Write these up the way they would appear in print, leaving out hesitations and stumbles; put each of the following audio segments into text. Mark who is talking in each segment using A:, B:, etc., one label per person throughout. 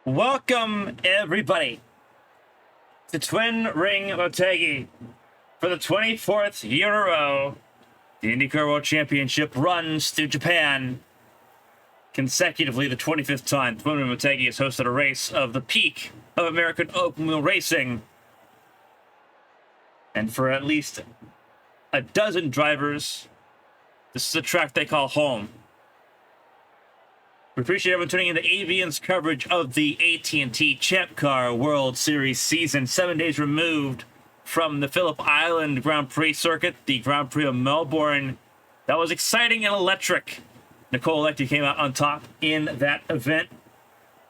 A: Welcome, everybody, to Twin Ring Motegi. For the 24th year in a row, the IndyCar World Championship runs through Japan. Consecutively, the 25th time, Twin Ring Motegi has hosted a race of the peak of American open wheel racing. And for at least a dozen drivers, this is a track they call home. We appreciate everyone tuning in to ABN's coverage of the AT&T Champ Car World Series season, 7 days removed from the Phillip Island Grand Prix circuit, the Grand Prix of Melbourne. That was exciting and electric. Nicole Lecter came out on top in that event.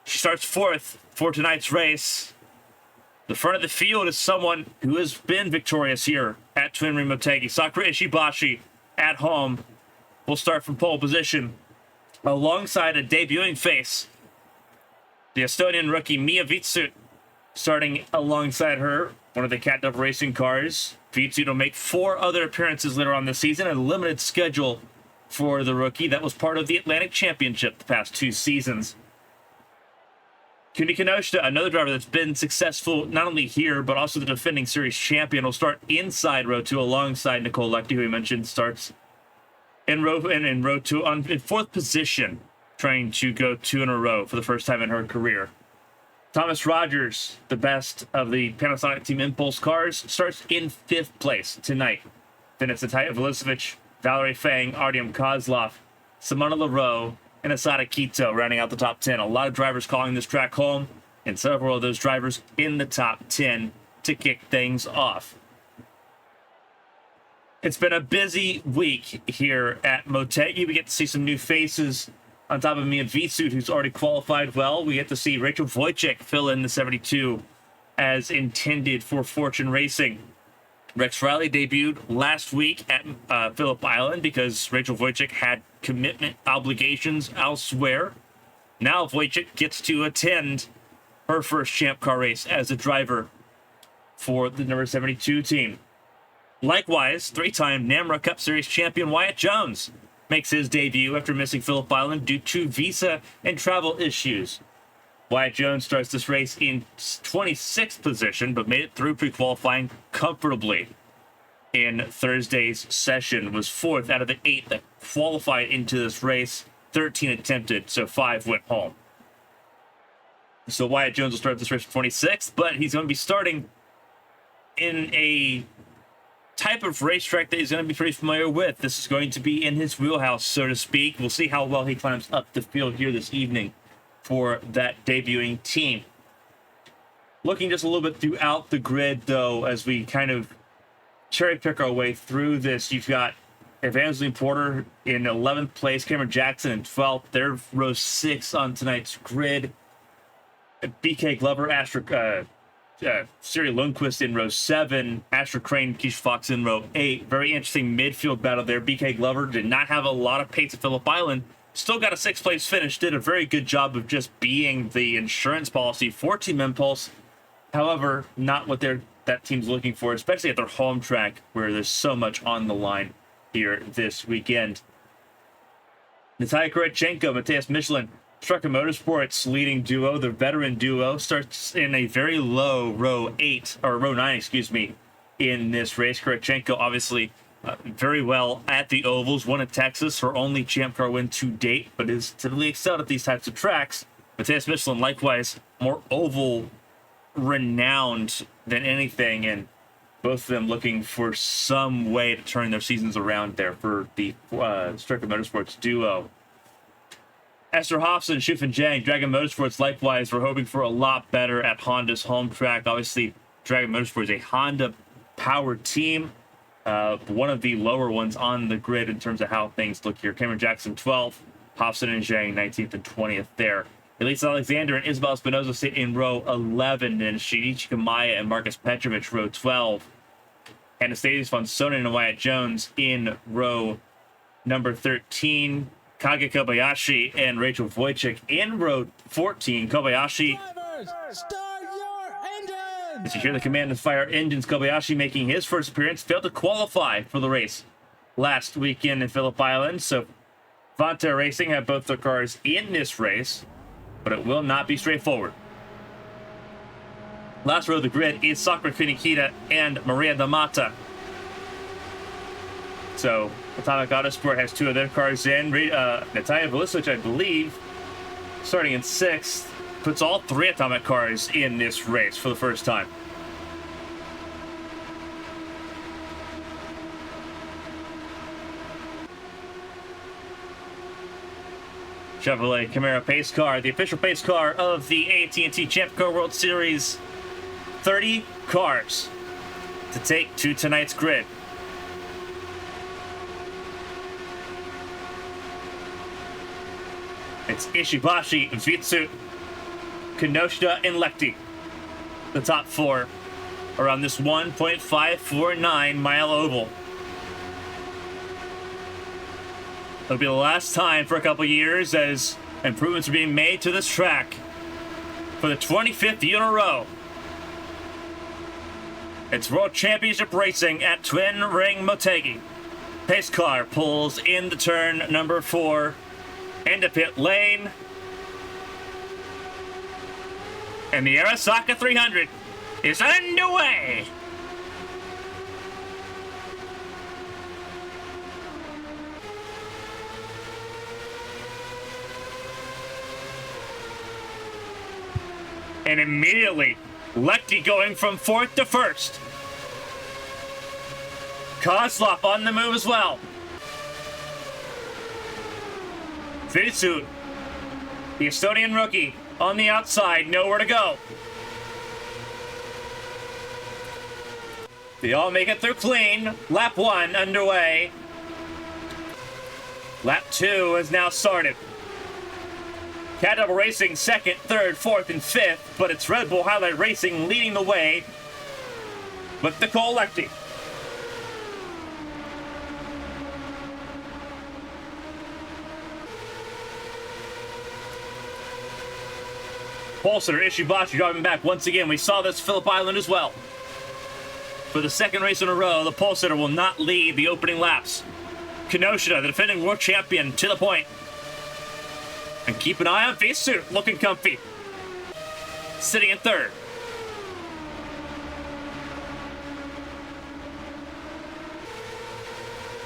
A: She starts fourth for tonight's race. The front of the field is someone who has been victorious here at Twin Ring Motegi. Sakura Ishibashi at home will start from pole position, alongside a debuting face, the Estonian rookie Mia Vitsut, starting alongside her, one of the Cat Dove racing cars. Vitsut will make 4 other appearances later on this season, a limited schedule for the rookie that was part of the Atlantic Championship the past 2 seasons. Kuni Kinoshita, another driver that's been successful not only here, but also the defending series champion, will start inside row 2 alongside Nicole Lecter, who we mentioned starts in row 2 in 4th position, trying to go 2 in a row for the first time in her career. Thomas Rogers, the best of the Panasonic Team Impulse cars, starts in 5th place tonight. Then it's Natalia Velisevich, Valerie Fang, Artyom Kozlov, Simona Leroux, and Asada Kito rounding out the top 10. A lot of drivers calling this track home, and several of those drivers in the top 10 to kick things off. It's been a busy week here at Motegi. We get to see some new faces on top of Mia Vitsut, who's already qualified well. We get to see Rachel Wojcik fill in the 72 as intended for Fortune Racing. Rex Riley debuted last week at Phillip Island because Rachel Wojcik had commitment obligations elsewhere. Now Wojcik gets to attend her first Champ Car race as a driver for the number 72 team. Likewise, 3-time NAMRA Cup Series champion Wyatt Jones makes his debut after missing Phillip Island due to visa and travel issues. Wyatt Jones starts this race in 26th position, but made it through pre-qualifying comfortably in Thursday's session. Was 4th out of the 8 that qualified into this race. 13 attempted, so 5 went home. So Wyatt Jones will start this race 26th, but he's going to be starting in a type of racetrack that he's going to be pretty familiar with. This is going to be in his wheelhouse, so to speak. We'll see how well he climbs up the field here this evening for that debuting team. Looking just a little bit throughout the grid, though, as we kind of cherry pick our way through this, you've got Evangeline Porter in 11th place, Cameron Jackson in 12th. They're row 6 on tonight's grid. BK Glover, Siri Lundquist in row 7, Asher Crane, Keisha Fox in row 8. Very interesting midfield battle there. BK Glover did not have a lot of pace at Phillip Island. Still got a 6th place finish. Did a very good job of just being the insurance policy for Team Impulse. However, not what that team's looking for, especially at their home track where there's so much on the line here this weekend. Natalia Kurichenko, Matthias Michelin, Trucker Motorsports leading duo, the veteran duo, starts in a very low row 9, in this race. Kurichenko obviously very well at the ovals, won at Texas, her only Champ Car win to date, but is typically excelled at these types of tracks. Matthias Michelin, likewise, more oval renowned than anything, and both of them looking for some way to turn their seasons around there for the Stricker Motorsports duo. Esther Hofson, Shufan Jang, Dragon Motorsports, likewise, we're hoping for a lot better at Honda's home track. Obviously, Dragon Motorsports is a Honda-powered team, one of the lower ones on the grid in terms of how things look here. Cameron Jackson, 12th, Hofson and Zhang, 19th and 20th there. Elisa Alexander and Isabel Espinosa sit in row 11, and Shinichi Kamaya and Marcus Petrovich row 12. Anastasius von Sonnen and Wyatt Jones in row number 13. Kage Kobayashi and Rachel Wojcik in row 14. Kobayashi.
B: Drivers, start your engines!
A: As you hear the command to fire engines, Kobayashi making his first appearance, failed to qualify for the race last weekend in Phillip Island. So Vanta Racing have both their cars in this race, but it will not be straightforward. Last row of the grid is Sakura Kunikita and Maria Damata. So, Atomic Autosport has 2 of their cars in. Natalia Velicic, I believe, starting in 6th, puts all 3 Atomic cars in this race for the first time. Chevrolet Camaro pace car, the official pace car of the AT&T Champ Car World Series. 30 cars to take to tonight's grid. It's Ishibashi, Vitsu, Kinoshita, and Lecti. The top 4 around this 1.549 mile oval. It'll be the last time for a couple years as improvements are being made to this track for the 25th year in a row. It's World Championship Racing at Twin Ring Motegi. Pace car pulls into turn number 4 into pit lane. And the Arasaka 300 is underway. And immediately, Lecti going from 4th to 1st. Kozlov on the move as well. Vitsu, the Estonian rookie, on the outside, nowhere to go. They all make it through clean. Lap 1 underway. Lap 2 has now started. Cat Double Racing 2nd, 3rd, 4th, and 5th, but it's Red Bull Highlight Racing leading the way with Nicole Lecti. Polster, Ishibashi driving back once again. We saw this Phillip Island as well. For the 2nd race in a row, the Polster will not lead the opening laps. Kinoshita, the defending world champion, to the point. And keep an eye on Vitsu, looking comfy. Sitting in 3rd.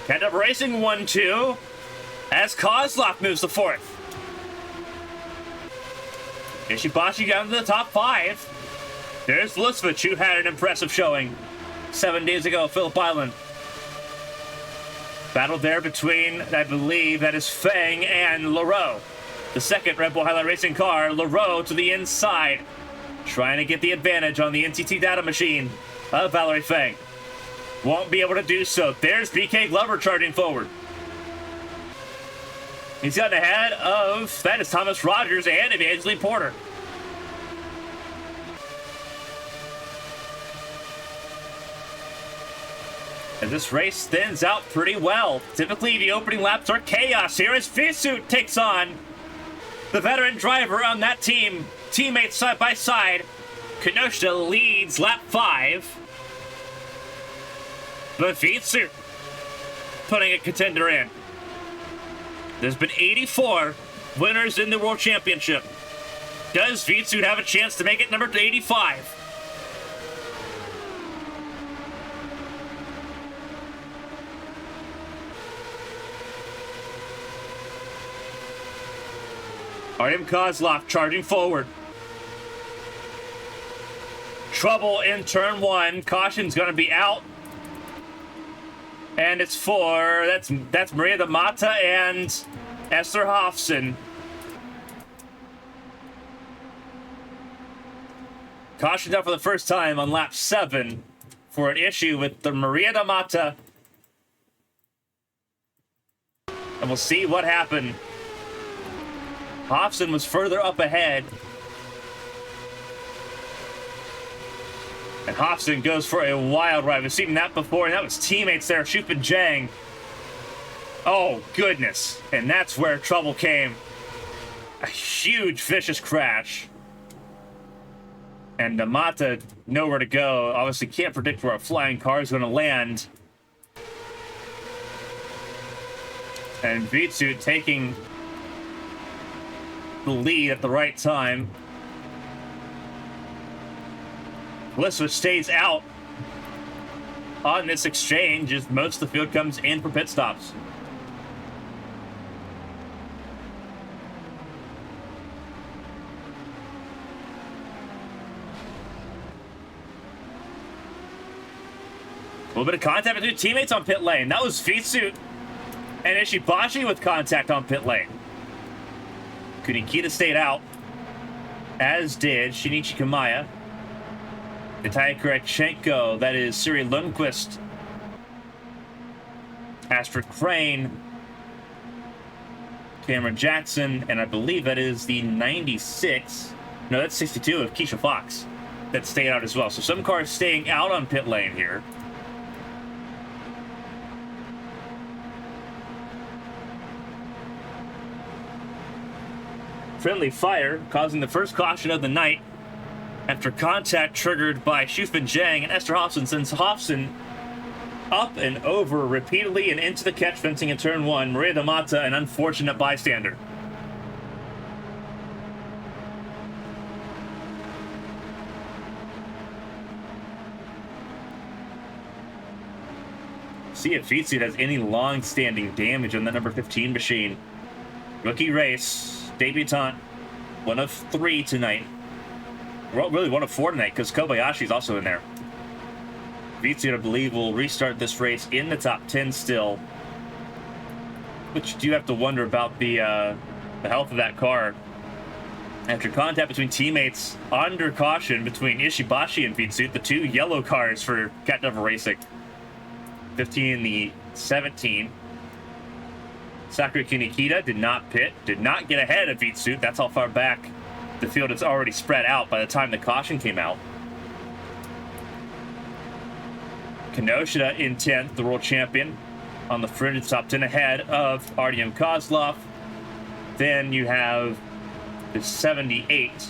A: Cat Double Racing 1-2 as Kozlov moves to 4th. Ishibashi down to the top 5. There's Lusvich, who had an impressive showing 7 days ago, Phillip Island. Battle there between, I believe, that is Feng and Leroux. The 2nd Red Bull Highlight Racing car, Leroux to the inside, trying to get the advantage on the NTT data machine of Valerie Feng. Won't be able to do so. There's BK Glover charging forward. He's gotten ahead of, that is Thomas Rogers and Evangeline Porter. And this race thins out pretty well. Typically, the opening laps are chaos. Here as Vitsu takes on the veteran driver on that team. Teammates side by side. Kinoshita leads lap 5. But Vitsu putting a contender in. There's been 84 winners in the World Championship. Does Vitsu have a chance to make it number 85? Artem Kozlov charging forward. Trouble in turn 1. Caution's going to be out. And it's for, that's Maria Damata and Esther Hofson. Cautioned out for the first time on lap 7 for an issue with the Maria Damata. And we'll see what happened. Hofson was further up ahead. And Hofson goes for a wild ride. We've seen that before, and that was teammates there, Shup and Jang. Oh, goodness. And that's where trouble came. A huge, vicious crash. And Damata, nowhere to go. Obviously can't predict where a flying car is going to land. And Vitsu taking the lead at the right time. Blisswood stays out on this exchange as most of the field comes in for pit stops. A little bit of contact between teammates on pit lane. That was Vitsuit and Ishibashi with contact on pit lane. Kunikita stayed out, as did Shinichi Kamaya. Natalia Kurechenko, that is Siri Lundqvist. Astrid Crane. Cameron Jackson, and I believe that is the 96. No, that's 62 of Keisha Fox that stayed out as well. So some cars staying out on pit lane here. Friendly fire causing the first caution of the night after contact triggered by Shufin Zhang and Esther Hofson sends Hofson up and over repeatedly and into the catch fencing in turn 1. Maria Damata, an unfortunate bystander. See if Vitsuit has any long-standing damage on the number 15 machine. Rookie race. Debutante, 1 of 3 tonight. Well, really 1 of 4 tonight because Kobayashi's also in there. Vitsuit, I believe, will restart this race in the top 10 still. Which you do have to wonder about the health of that car. After contact between teammates under caution between Ishibashi and Vitsuit, the 2 yellow cars for Cat Devil Racing. 15 and the 17. Sakura Kunikita did not pit, did not get ahead of Vitsuit. That's how far back the field is already spread out by the time the caution came out. Kinoshita in 10th, the world champion, on the fringe of the top 10 ahead of Artyom Kozlov. Then you have the 78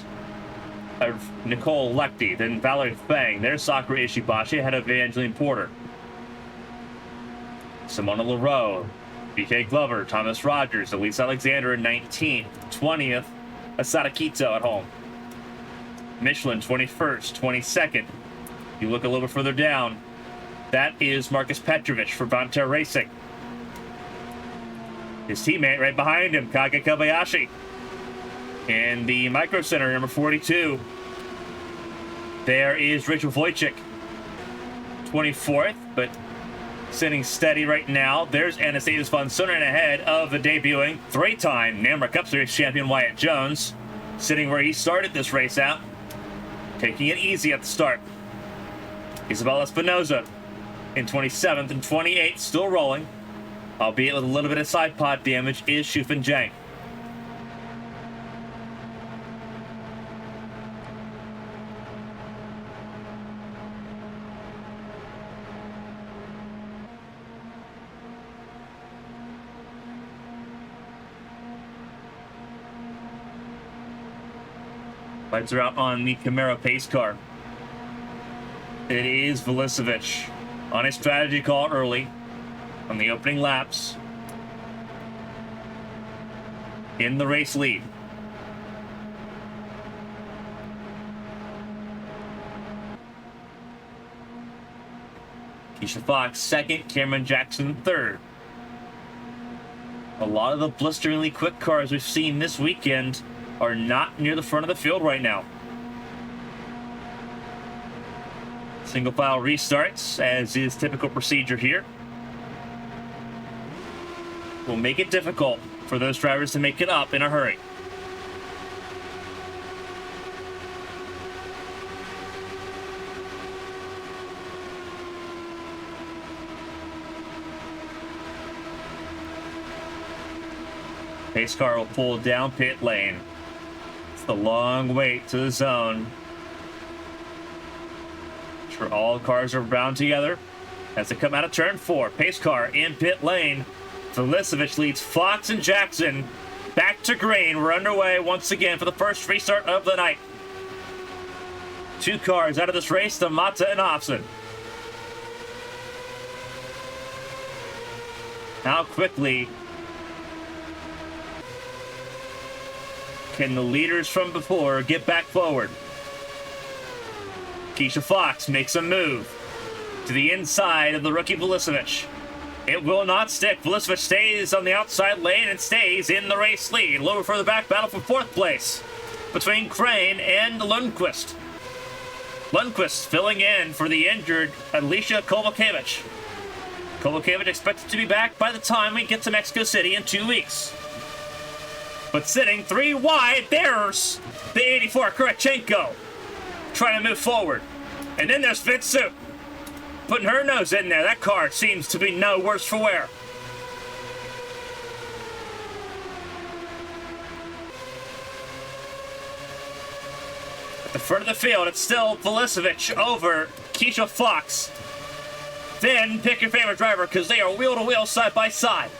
A: of Nicole Lecty. Then Valerie Fang. There's Sakura Ishibashi ahead of Evangeline Porter. Simona Leroux. BK Glover, Thomas Rogers, Elise Alexander in 19th, 20th, Asada Kito at home. Michelin 21st, 22nd. You look a little bit further down, that is Marcus Petrovich for Vontair Racing. His teammate right behind him, Kage Kobayashi. In the Micro Center, number 42, there is Rachel Wojcik, 24th, but sitting steady right now. There's Anastasius von Sunderen ahead of the debuting 3-time NAMRA Cup Series champion Wyatt Jones, sitting where he started this race out, taking it easy at the start. Isabella Espinoza in 27th and 28th, still rolling, albeit with a little bit of side pod damage, is Shufin Zhang. Lights are out on the Camaro pace car. It is Vilisevic on a strategy call early on the opening laps in the race lead. Keisha Fox second, Cameron Jackson third. A lot of the blisteringly quick cars we've seen this weekend are not near the front of the field right now. Single file restarts, as is typical procedure here. Will make it difficult for those drivers to make it up in a hurry. Pace car will pull down pit lane. It's the long wait to the zone. Sure, all cars are bound together as they come out of turn 4. Pace car in pit lane. Vilisevic leads Fox and Jackson back to green. We're underway once again for the first restart of the night. 2 cars out of this race, the Mata and Hobson. How quickly can the leaders from before get back forward? Keisha Fox makes a move to the inside of the rookie Vulicevic. It will not stick. Vulicevic stays on the outside lane and stays in the race lead. A little further back, battle for 4th place between Crane and Lundqvist. Lundqvist filling in for the injured Alicia Kovacevic. Kovacevic expected to be back by the time we get to Mexico City in 2 weeks. But sitting 3 wide, there's the 84 Kurachenko trying to move forward. And then there's Vitsu putting her nose in there. That car seems to be no worse for wear. At the front of the field, it's still Vulicevic over Keisha Fox. Then pick your favorite driver because they are wheel to wheel, side by side.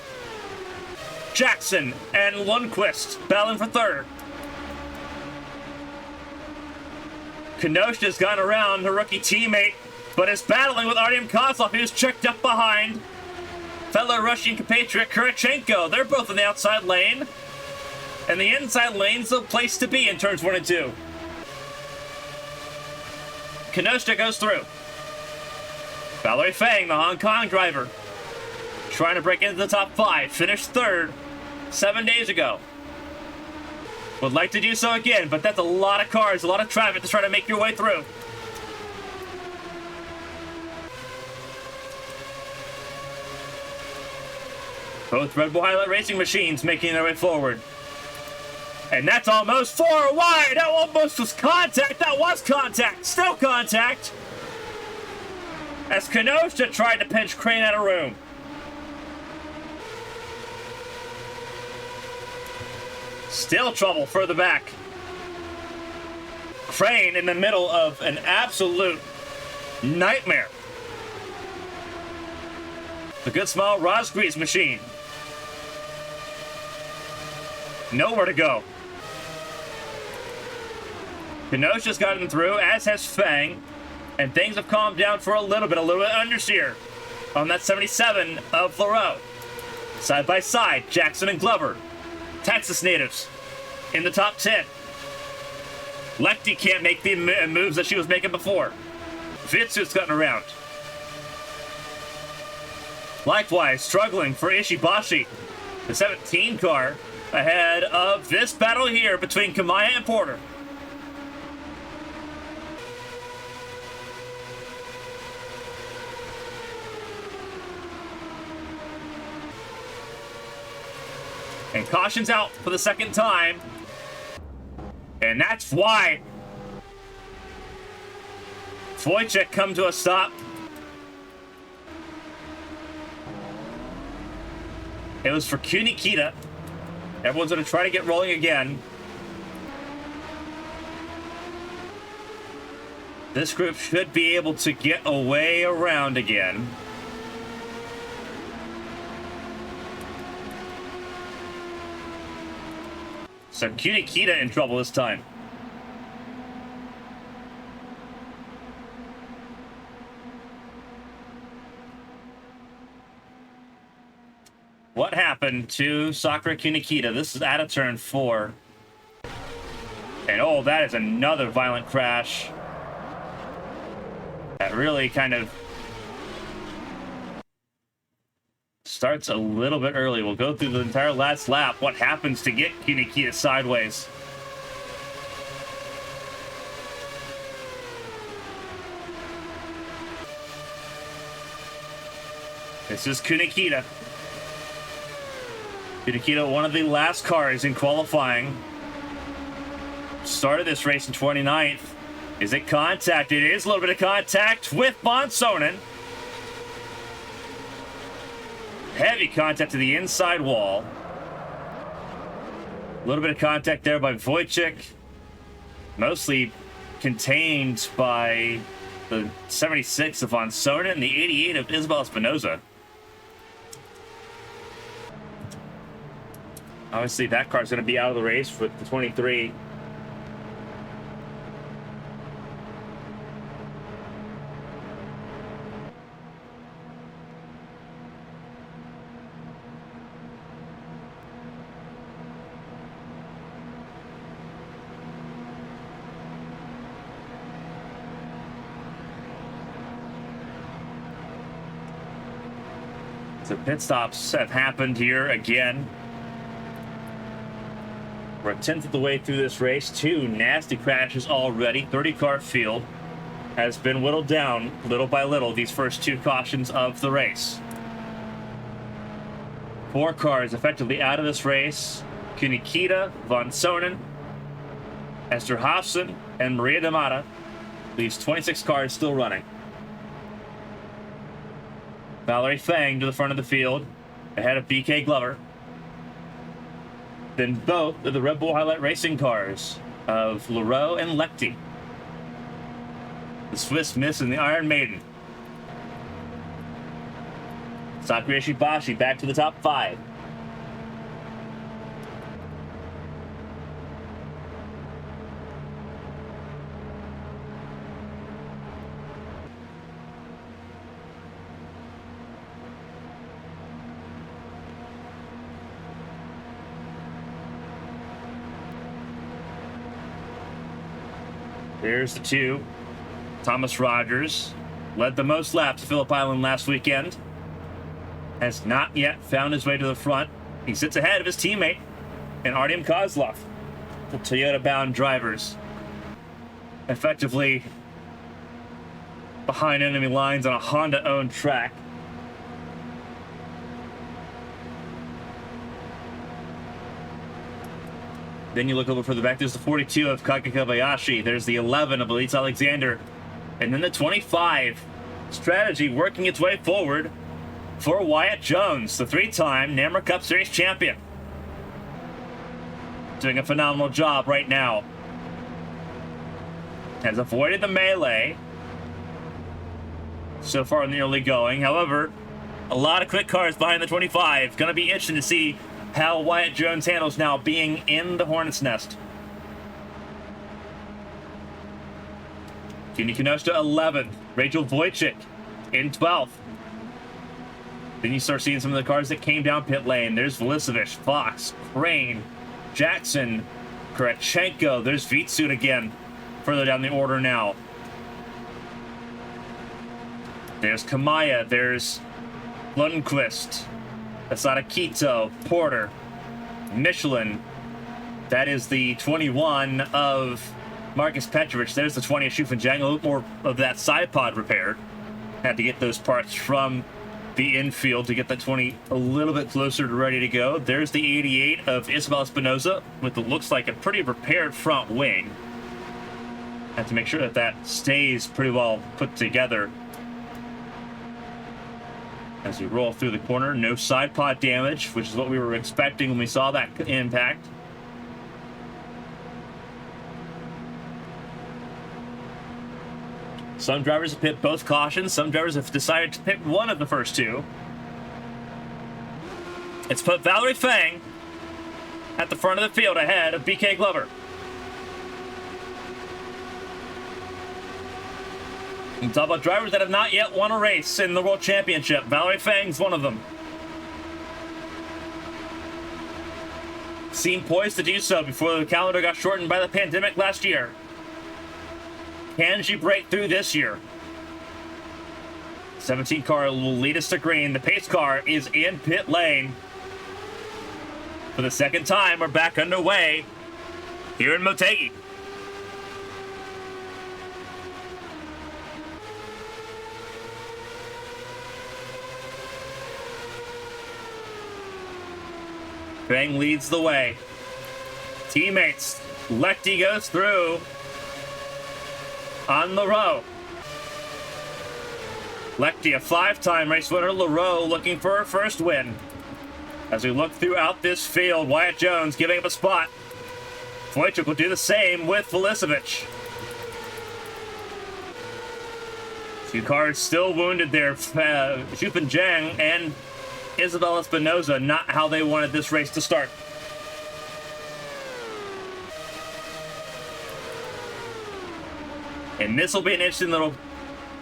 A: Jackson and Lundqvist battling for 3rd. Kenosha's gone around her rookie teammate, but is battling with Artyom Kozlov, who's checked up behind fellow Russian compatriot Kurachenko. They're both in the outside lane, and the inside lane's the place to be in turns 1 and 2. Kenosha goes through. Valerie Fang, the Hong Kong driver, trying to break into the top 5, finished 3rd 7 days ago. Would like to do so again, but that's a lot of cars, a lot of traffic to try to make your way through. Both Red Bull Highlight Racing machines making their way forward. And that's almost 4 wide. That almost was contact. That was contact. Still contact. As Kenosha tried to pinch Crane out of room. Still trouble further back. Crane in the middle of an absolute nightmare. The good small Rosgreaves machine. Nowhere to go. Kenosha's gotten through, as has Fang, and things have calmed down for a little bit understeer on that 77 of Lareau. Side by side, Jackson and Glover, Texas natives, in the top 10. Lefty can't make the moves that she was making before. Vitsu's gotten around. Likewise, struggling for Ishibashi, the 17 car, ahead of this battle here between Kamaya and Porter. And caution's out for the 2nd time. And that's why Wojciech come to a stop. It was for Kunikita. Everyone's going to try to get rolling again. This group should be able to get away around again. So Kunikita in trouble this time. What happened to Sakura Kunikita? This is out of turn 4. And oh, that is another violent crash. That really kind of starts a little bit early. We'll go through the entire last lap. What happens to get Kunikita sideways? This is Kunikita. Kunikita, one of the last cars in qualifying. Started this race in 29th. Is it contact? It is a little bit of contact with Bonsonen. Heavy contact to the inside wall. A little bit of contact there by Wojciech. Mostly contained by the 76 of Bonsonen and the 88 of Isabel Espinoza. Obviously, that car's going to be out of the race with the 23. So pit stops have happened here again. We're a tenth of the way through this race. 2 nasty crashes already. 30-car field has been whittled down little by little these first 2 cautions of the race. 4 cars effectively out of this race. Kunikita, Von Sonen, Esther Hofson, and Maria D'Amata. Leaves 26 cars still running. Valerie Fang to the front of the field, ahead of BK Glover. Then both of the Red Bull Highlight Racing cars of Leroux and Lechty. The Swiss Miss and the Iron Maiden. Sakura Ishibashi back to the top 5. There's the 2. Thomas Rogers led the most laps at Phillip Island last weekend. Has not yet found his way to the front. He sits ahead of his teammate and Artyom Kozlov. The Toyota-bound drivers effectively behind enemy lines on a Honda-owned track. Then you look over further back, there's the 42 of Kaka Kobayashi. There's the 11 of Elise Alexander. And then the 25. Strategy working its way forward for Wyatt Jones, the 3-time NAMRA Cup Series champion. Doing a phenomenal job right now. Has avoided the melee so far in the early going. However, a lot of quick cars behind the 25. Going to be interesting to see how Wyatt Jones handles now being in the Hornet's Nest. Kini Kinoshita 11th. Rachel Wojcik in 12th. Then you start seeing some of the cars that came down pit lane. There's Vlisevich, Fox, Crane, Jackson, Kurachenko. There's Vitsut again, further down the order now. There's Kamaya. There's Lundqvist, Asada Quito, Porter, Michelin. That is the 21 of Marcus Petrovich. There's the 20 of Shufenjang. A little more of that side pod repaired. Had to get those parts from the infield to get that 20 a little bit closer to ready to go. There's the 88 of Isabel Espinoza with what looks like a pretty repaired front wing. Have to make sure that that stays pretty well put together. As we roll through the corner, no side pod damage, which is what we were expecting when we saw that impact. Some drivers have pit both cautions. Some drivers have decided to pit one of the first 2. It's put Valerie Fang at the front of the field ahead of BK Glover. And talk about drivers that have not yet won a race in the World Championship. Valerie Fang's one of them. Seemed poised to do so before the calendar got shortened by the pandemic last year. Can she break through this year? 17 car will lead us to green. The pace car is in pit lane. For the second time, we're back underway here in Motegi. Fang leads the way. Teammates. Lechty goes through on Leroux. Lechty, a 5-time race winner. Leroux looking for her first win. As we look throughout this field, Wyatt Jones giving up a spot. Wojcik will do the same with Vlisevich. 2 cars still wounded there. Shufenjang and Isabel Espinoza, not how they wanted this race to start. And this will be an interesting little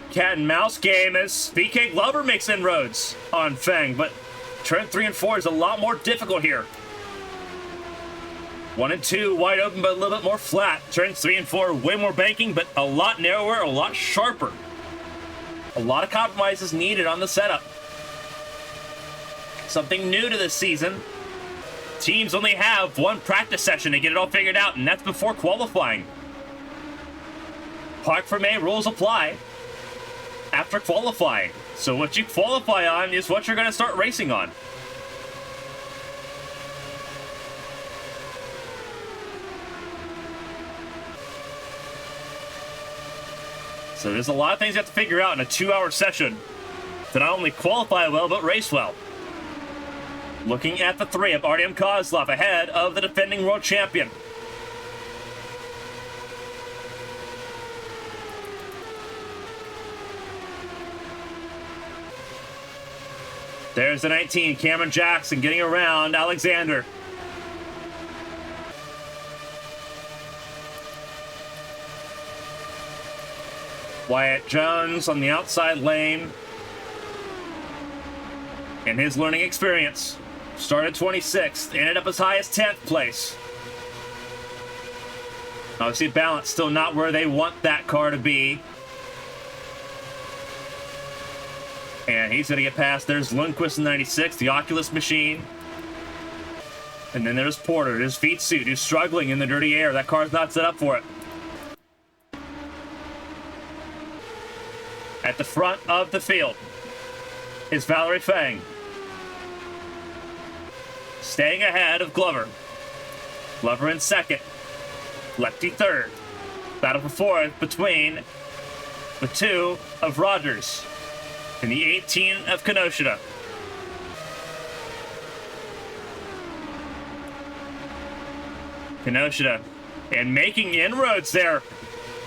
A: cat and mouse game as BK Glover makes inroads on Fang, but turn 3 and 4 is a lot more difficult here. 1 and 2 wide open, but a little bit more flat. Turns 3 and 4 way more banking, but a lot narrower, a lot sharper. A lot of compromises needed on the setup. Something new to this season. Teams only have one practice session to get it all figured out, and that's before qualifying. Parc Fermé rules apply after qualifying. So what you qualify on is what you're going to start racing on. So there's a lot of things you have to figure out in a 2-hour session to not only qualify well, but race well. Looking at the 3 of Artyom Kozlov ahead of the defending world champion. There's the 19, Cameron Jackson getting around Alexander. Wyatt Jones on the outside lane. In his learning experience, started 26th, ended up as high as 10th place. Obviously, balance still not where they want that car to be. And he's going to get past. There's Lundqvist in 96, the Oculus machine. And then there's Porter, his feet suit, who's struggling in the dirty air. That car's not set up for it. At the front of the field is Valerie Fang. Staying ahead of Glover. Glover in second. Lefty third. Battle for fourth between the 2 of Rogers and the 18 of Kinoshita. Kinoshita and making inroads there.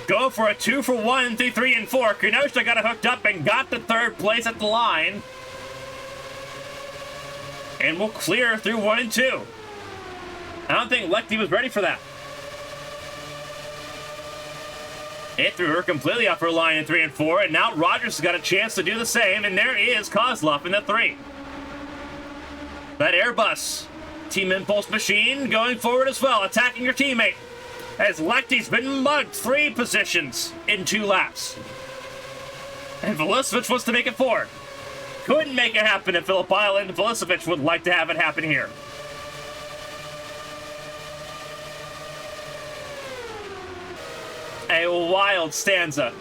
A: Go for a 2 for 1 through 3 and 4. Kinoshita got it hooked up and got to 3rd place at the line. And will clear through 1 and 2. I don't think Lefty was ready for that. It threw her completely off her line in 3 and 4, and now Rogers has got a chance to do the same, and there is Kozlov in the 3. That Airbus Team Impulse machine going forward as well, attacking your teammate, as Lefty's been mugged 3 positions in 2 laps. And Velisevich wants to make it 4. Couldn't make it happen at Phillip Island. Velisevich would like to have it happen here. A wild stanza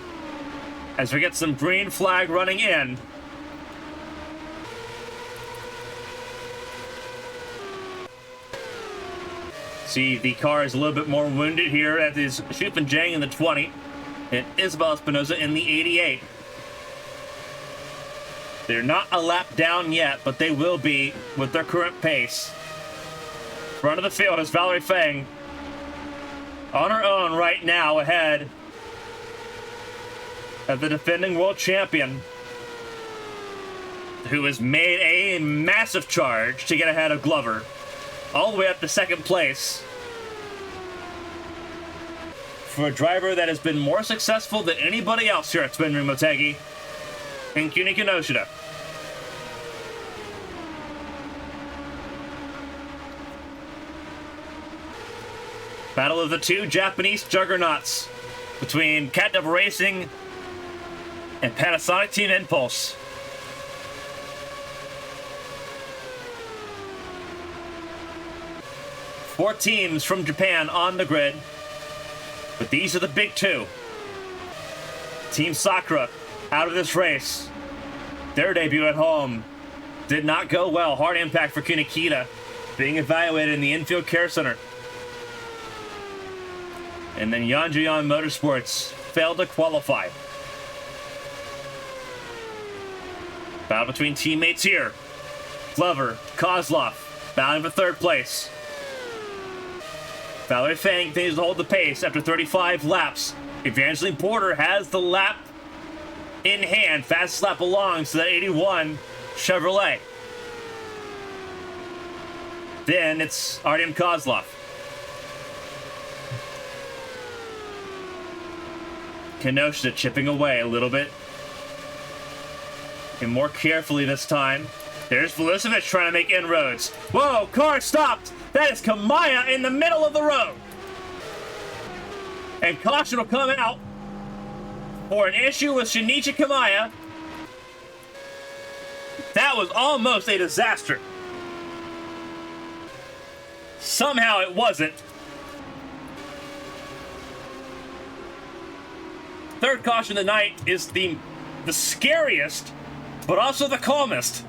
A: as we get some green flag running in. See, the car is a little bit more wounded here. That is Shupin Jang in the 20 and Isabel Espinosa in the 88. They're not a lap down yet, but they will be with their current pace. Front of the field is Valerie Fang. On her own right now, ahead of the defending world champion, who has made a massive charge to get ahead of Glover, all the way up to 2nd place. For a driver that has been more successful than anybody else here at Spin Room Motegi, in Kuni Kinoshita. Battle of the 2 Japanese juggernauts between Cat Double Racing and Panasonic Team Impulse. Four teams from Japan on the grid, but these are the big 2. Team Sakura out of this race. Their debut at home did not go well. Hard impact for Kunikita, being evaluated in the infield care center. And then Yanjian Motorsports failed to qualify. Battle between teammates here. Glover, Kozlov, battling for 3rd place. Valerie Fang continues to hold the pace after 35 laps. Evangeline Porter has the lap in hand. Fastest lap belongs to that 81 Chevrolet. Then it's Artyom Kozlov. Kinoshita chipping away a little bit. And more carefully this time. There's Velisevich trying to make inroads. Whoa, car stopped! That is Kamaya in the middle of the road. And caution will come out for an issue with Shinichi Kamaya. That was almost a disaster. Somehow it wasn't. Third caution of the night is the scariest, but also the calmest.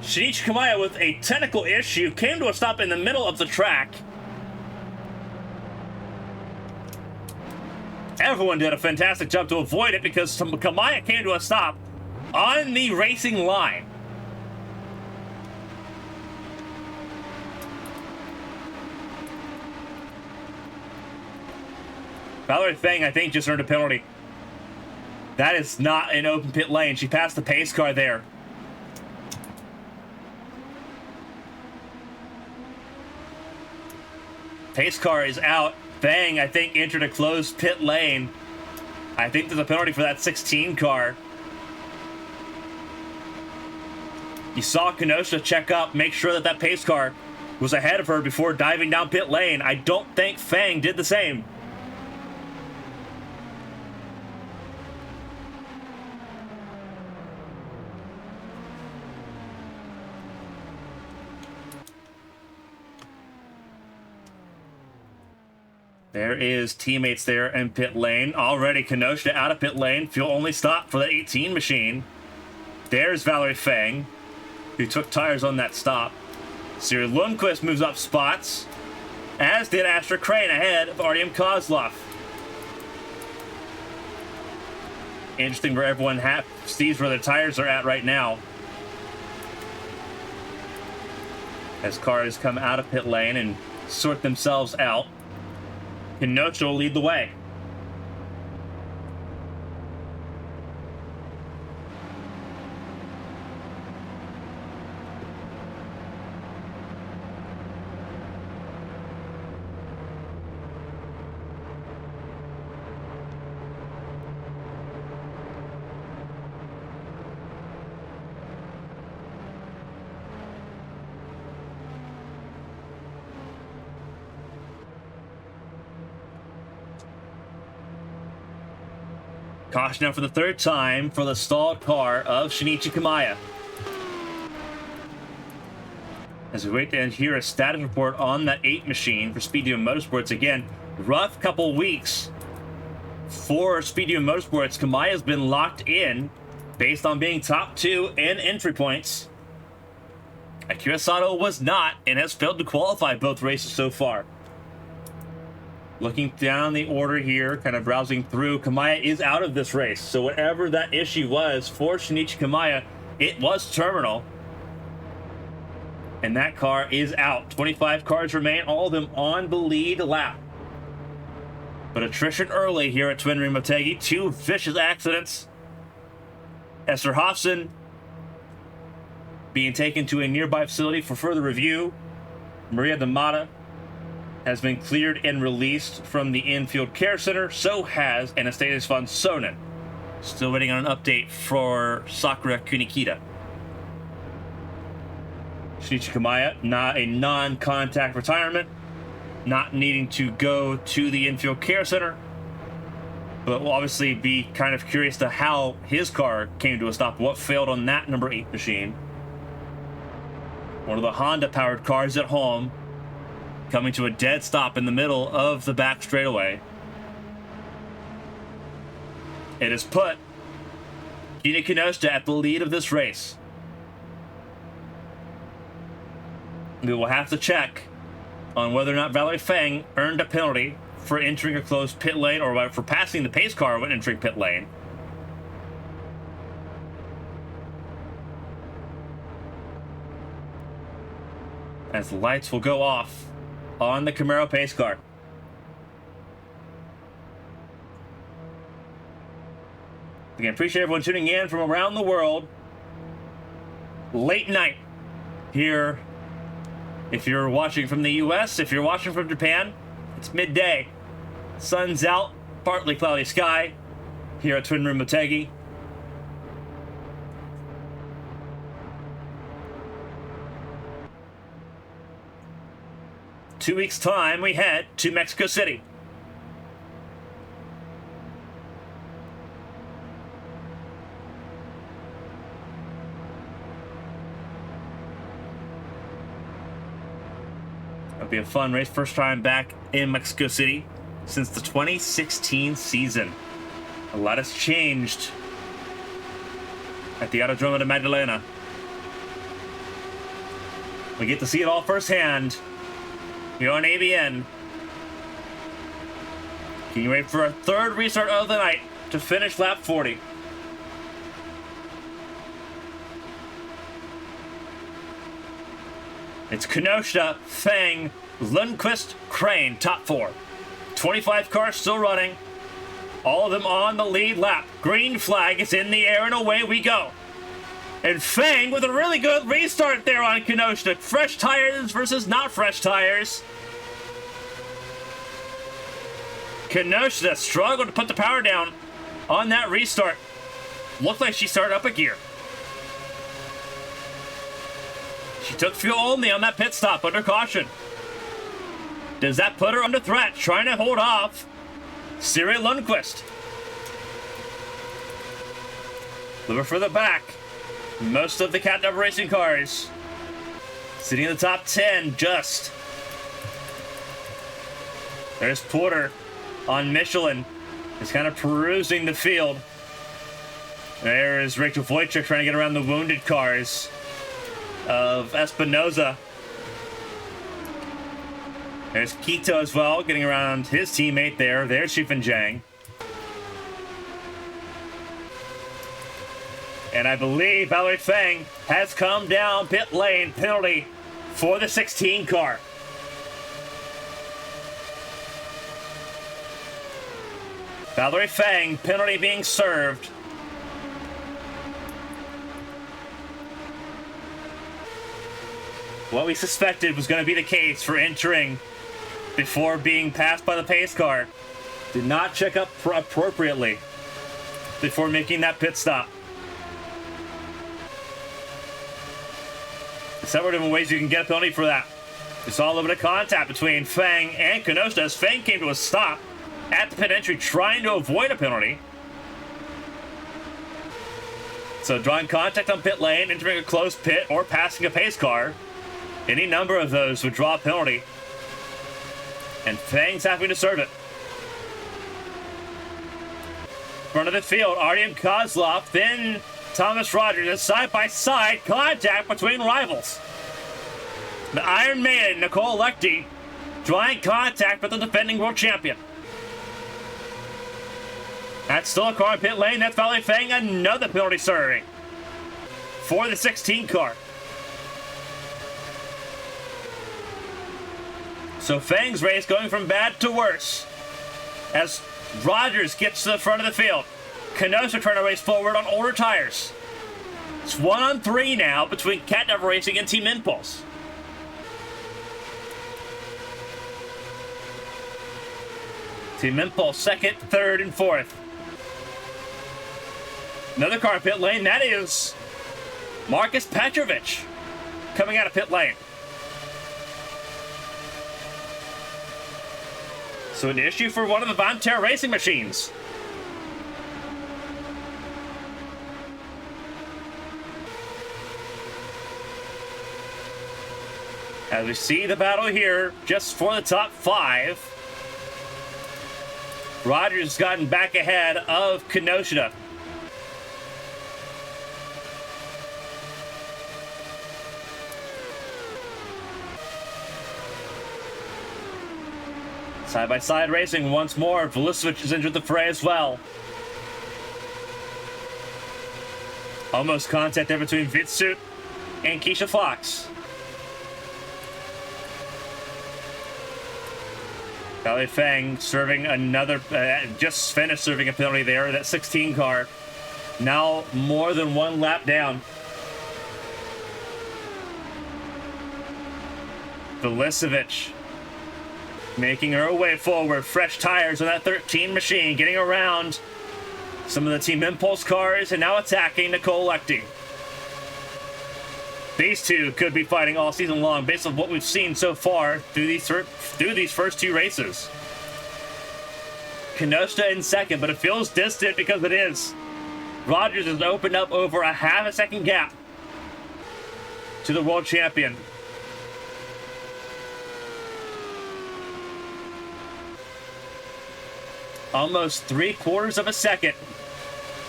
A: Shinichi Kamiya, with a technical issue, came to a stop in the middle of the track. Everyone did a fantastic job to avoid it because Kamiya came to a stop on the racing line. Valerie Fang, I think, just earned a penalty. That is not an open pit lane. She passed the pace car there. Pace car is out. Fang, I think, entered a closed pit lane. I think there's a penalty for that 16 car. You saw Kenosha check up, make sure that that pace car was ahead of her before diving down pit lane. I don't think Fang did the same. There is teammates there in pit lane. Already Kenosha out of pit lane. Fuel only stop for the 18 machine. There's Valerie Fang, who took tires on that stop. Siri Lundqvist moves up spots, as did Astra Crane ahead of Artyom Kozlov. Interesting where everyone sees where their tires are at right now. As cars come out of pit lane and sort themselves out. Kenosha will lead the way. Caution now for the third time for the stalled car of Shinichi Kamiya. As we wait to hear a status report on that 8 machine for Speedway Motorsports. Again, rough couple weeks for Speedway Motorsports. Kamiya has been locked in based on being top 2 in entry points. Akira Sato was not and has failed to qualify both races so far. Looking down the order here, kind of browsing through, Kamiya is out of this race. So whatever that issue was for Shinichi Kamiya, it was terminal. And that car is out. 25 cars remain, all of them on the lead lap. But attrition early here at Twin Ring Motegi. 2 vicious accidents. Esther Hofson being taken to a nearby facility for further review. Maria Damata has been cleared and released from the infield care center. So has Anastasius von Sonnen. Still waiting on an update for Sakura Kunikita. Shinichi Kamiya, not a non-contact retirement. Not needing to go to the infield care center. But we'll obviously be kind of curious to how his car came to a stop. What failed on that number 8 machine. One of the Honda-powered cars at home, coming to a dead stop in the middle of the back straightaway. It has put Kina Kenosha at the lead of this race. We will have to check on whether or not Valerie Fang earned a penalty for entering a closed pit lane or for passing the pace car when entering pit lane. As the lights will go off on the Camaro pace car. Again, appreciate everyone tuning in from around the world. Late night here. If you're watching from the US, if you're watching from Japan, it's midday. Sun's out, partly cloudy sky here at Twin Room Motegi. Two weeks' time, we head to Mexico City. It'll be a fun race. First time back in Mexico City since the 2016 season. A lot has changed at the Autodromo de Magdalena. We get to see it all firsthand here on ABN. Getting ready for a third restart of the night to finish lap 40. It's Kenosha, Fang, Lundqvist, Crane, top four. 25 cars still running. All of them on the lead lap. Green flag is in the air and away we go. And Fang with a really good restart there on Kenosha. Fresh tires versus not fresh tires. Kenosha struggled to put the power down on that restart. Looked like she started up a gear. She took fuel only on that pit stop under caution. Does that put her under threat? Trying to hold off Siri Lundqvist. Looking for the back. Most of the Cat Double Racing cars sitting in the top 10 just. There's Porter on Michelin. He's kind of perusing the field. There is Rachel Wojcik trying to get around the wounded cars of Espinoza. There's Quito as well, getting around his teammate there. There's Xifan Zhang. And I believe Valerie Fang has come down pit lane. Penalty for the 16 car. Valerie Fang, penalty being served. What we suspected was going to be the case for entering before being passed by the pace car. Did not check up appropriately before making that pit stop. Several different ways you can get a penalty for that. We saw a little bit of contact between Fang and Kenosha as Fang came to a stop at the pit entry trying to avoid a penalty. So drawing contact on pit lane, entering a closed pit, or passing a pace car. Any number of those would draw a penalty. And Fang's happy to serve it. Front of the field, Artyom Kozlov, then Thomas Rogers. A side-by-side contact between rivals. The Iron Maiden, Nicole Lectie, drawing contact with the defending world champion. That's still a car in pit lane. That's Valerie Fang, another penalty serving for the 16 car. So Fang's race going from bad to worse as Rogers gets to the front of the field. Kenosha trying to race forward on older tires. It's 1-on-3 now between Cat Double Racing and Team Impulse. Team Impulse second, third, and fourth. Another car in pit lane. That is Marcus Petrovich coming out of pit lane. So an issue for one of the Vontair racing machines. As we see the battle here, just for the top 5. Rogers has gotten back ahead of Kenosha. Side-by-side racing once more. Vulicevic is entered the fray as well. Almost contact there between Vitsut and Keisha Fox. Valerie Fang serving another, just finished serving a penalty there. That 16 car now more than one lap down. Vulicevic making her way forward. Fresh tires on that 13 machine, getting around some of the Team Impulse cars and now attacking Nicole Lectie. These two could be fighting all season long based on what we've seen so far through these first 2 races. Kenosha in second, but it feels distant because it is. Rogers has opened up over a half a second gap to the world champion. almost 3/4 of a second.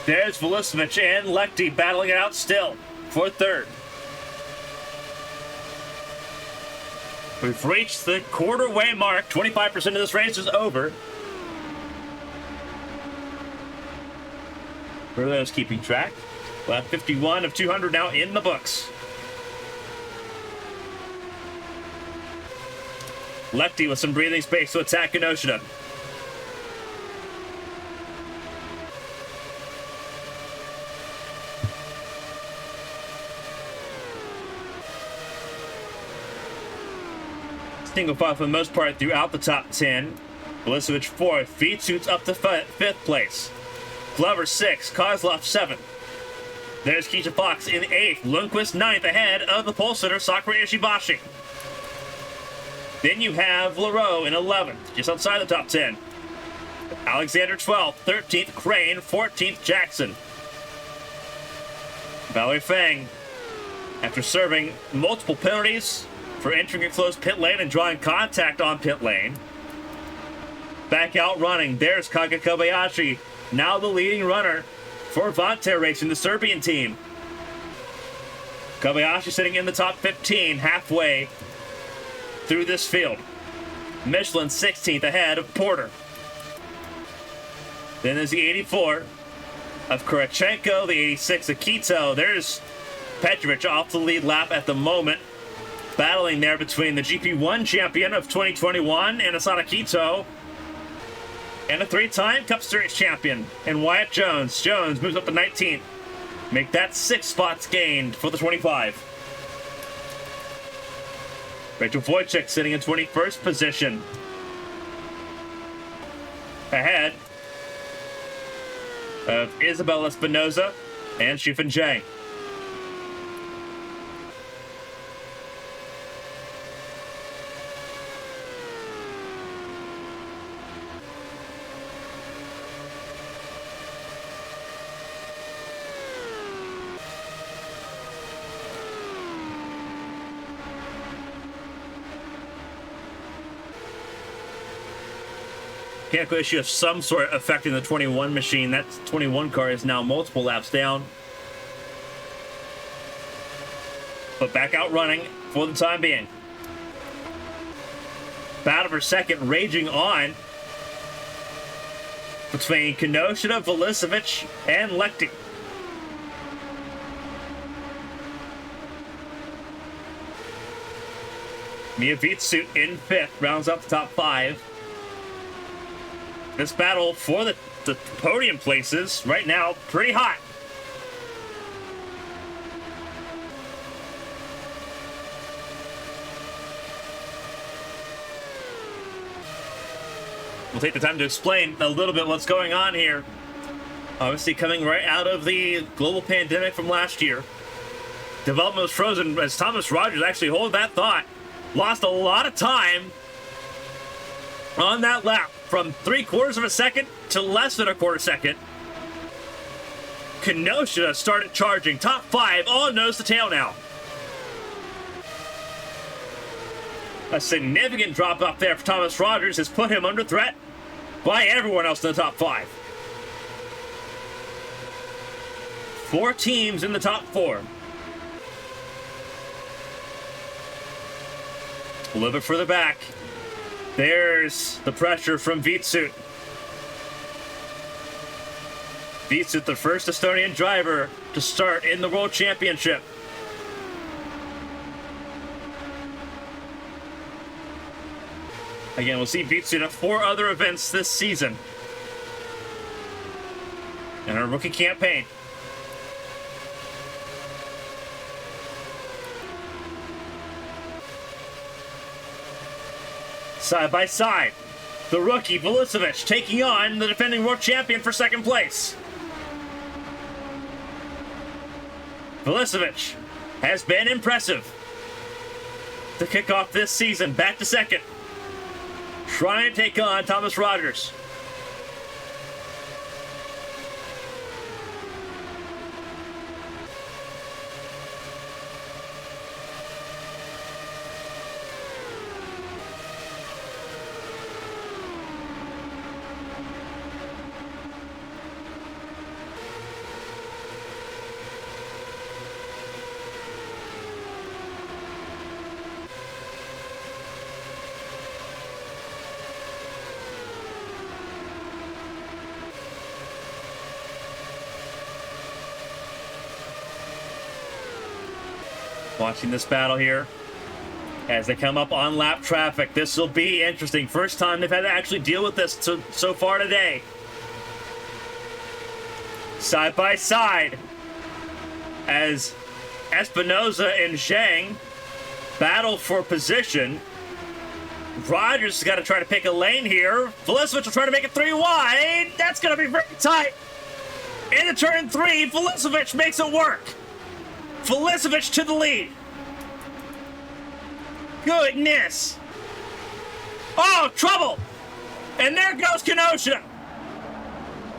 A: There's Vulisevich and Lechty battling it out still for third. We've reached the quarter-way mark. 25% of this race is over. For those keeping track, lap 51 of 200 now in the books. Lechty with some breathing space to attack Kinoshita. Single file for the most part throughout the top 10. Vulisevich 4th, Vitsut's up to 5th place. Glover 6th, Kozlov 7th. There's Keisha Fox in 8th, Lundqvist 9th ahead of the pole sitter Sakura Ishibashi. Then you have Leroux in 11th, just outside the top 10. Alexander 12th, 13th Crane, 14th Jackson. Valerie Fang, after serving multiple penalties for entering a closed pit lane and drawing contact on pit lane, back out running. There's Kaga Kobayashi, now the leading runner for Vanter Racing, the Serbian team. Kobayashi sitting in the top 15 halfway through this field. Michelin 16th ahead of Porter. Then there's the 84 of Kurachenko, the 86 of Kito. There's Petrovic off the lead lap at the moment. Battling there between the GP1 champion of 2021 and Asada Kito and a 3-time Cup Series champion and Wyatt Jones. Jones moves up to 19th. Make that 6 spots gained for the 25. Rachel Wojcik sitting in 21st position. Ahead of Isabel Espinoza and Shufan Zhang. Mechanical issue of some sort affecting the 21 machine. That 21 car is now multiple laps down. But back out running for the time being. Battle for second raging on between Kinoshita, Vulisevich, and Lechty. Mia Vitsut in 5th, rounds up the top 5. This battle for the podium places right now pretty hot. We'll take the time to explain a little bit what's going on here. Obviously coming right out of the global pandemic from last year. Development was frozen as Thomas Rogers actually hold that thought. Lost a lot of time on that lap. From 3/4 of a second to less than a quarter second. Kinoshita started charging. Top 5, all nose to tail now. A significant drop up there for Thomas Rogers has put him under threat by everyone else in the top 5. 4 teams in the top 4. A little bit further back. There's the pressure from Vitsut. Vitsut, the first Estonian driver to start in the World Championship. Again, we'll see Vitsut at 4 other events this season in our rookie campaign. Side by side, the rookie Vulisevich taking on the defending world champion for second place. Vulisevich has been impressive to kick off this season, back to second, trying to take on Thomas Rogers. Watching this battle here as they come up on lap traffic. This will be interesting. First time they've had to actually deal with this so far today. Side by side as Espinoza and Zhang battle for position. Rogers has got to try to pick a lane here. Felicevich will try to make it 3 wide. That's going to be very tight. Into turn 3, Felicevich makes it work. Felicevich to the lead. Goodness. Oh, trouble. And there goes Kenosha.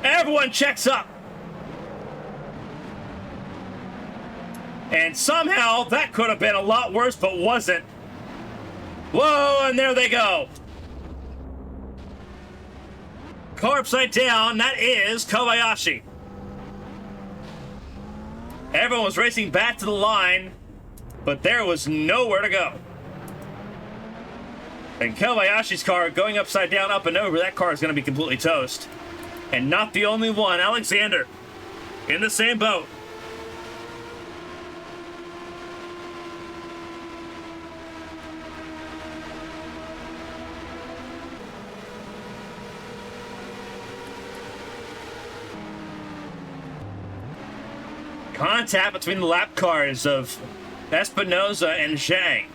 A: Everyone checks up. And somehow that could have been a lot worse, but wasn't. Whoa, and there they go. Car upside down, that is Kobayashi. Everyone was racing back to the line, but there was nowhere to go. And Kobayashi's car going upside down, up and over, that car is going to be completely toast. And not the only one, Alexander in the same boat. Contact between the lap cars of Espinoza and Zhang.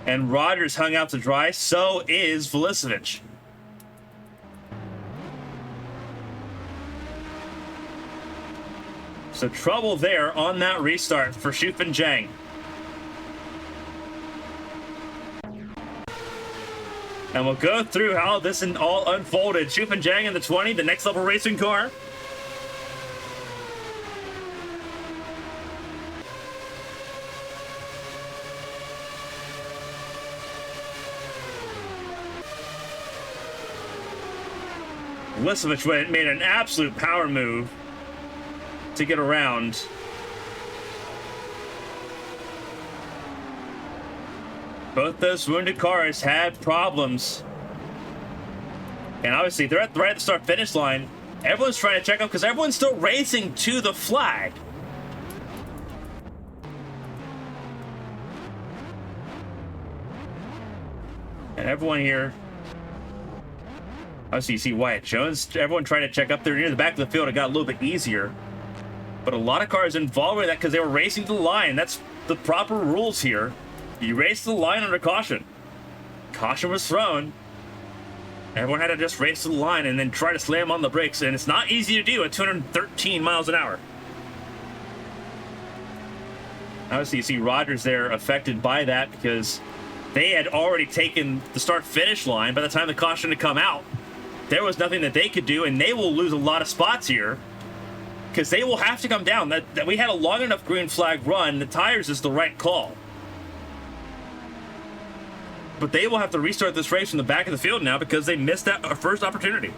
A: And Rogers hung out to dry, so is Felicevich. So trouble there on that restart for Shuf and Zhang. And we'll go through how this all unfolded. Shuf and Zhang in the 20, the next level racing car. Felicevich made an absolute power move to get around. Both those wounded cars had problems. And obviously, they're right at the start-finish line. Everyone's trying to check up because everyone's still racing to the flag. And everyone here... Obviously, you see Wyatt Jones. Everyone trying to check up there near the back of the field. It got a little bit easier. But a lot of cars involved in that because they were racing to the line. That's the proper rules here. You race to the line under caution. Caution was thrown. Everyone had to just race to the line and then try to slam on the brakes. And it's not easy to do at 213 miles an hour. Obviously, you see Rogers there affected by that because they had already taken the start-finish line. By the time the caution had come out, there was nothing that they could do, and they will lose a lot of spots here because they will have to come down. That we had a long enough green flag run. The tires is the right call. But they will have to restart this race from the back of the field now because they missed that first opportunity.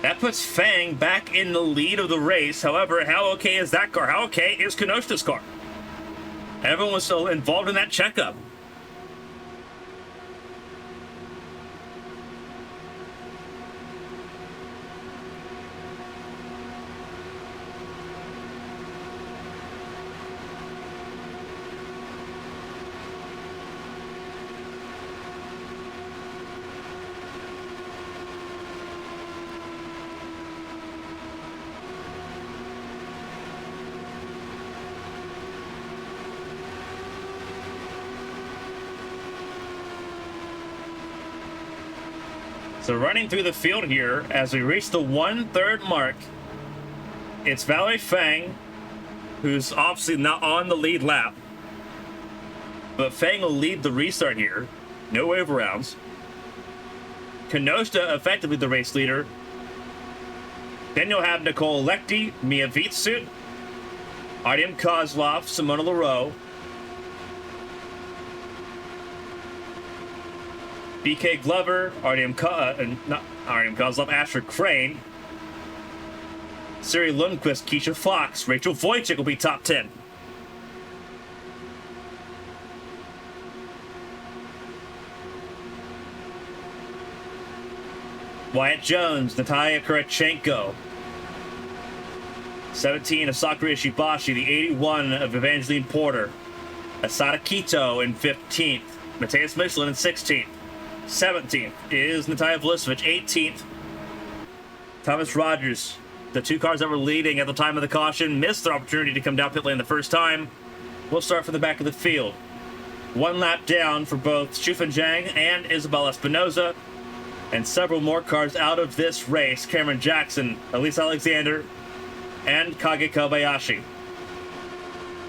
A: That puts Fang back in the lead of the race. However, how okay is that car? How okay is Kenosha's car? Everyone was still involved in that checkup. So running through the field here, as we reach the 1/3 mark, it's Valerie Fang, who's obviously not on the lead lap. But Fang will lead the restart here. No overrounds. Kenosha effectively the race leader. Then you'll have Nicole Lechty, Mia Vitsut, Artyom Kozlov, Simona Leroux, BK Glover, not Artyom Kozlov, Asher Crane, Siri Lundquist, Keisha Fox, Rachel Wojcik will be top 10. Wyatt Jones, Natalia Kurachenko. 17 of Sakura Ishibashi, the 81 of Evangeline Porter. Asada Kito in 15th. Mateus Michelin in 16th. 17th is Natalia Vulicevic. 18th, Thomas Rogers. The two cars that were leading at the time of the caution missed their opportunity to come down pit lane the first time. We'll start from the back of the field. One lap down for both Shufan Zhang and Isabel Espinoza. And several more cars out of this race. Cameron Jackson, Elise Alexander, and Kage Kobayashi.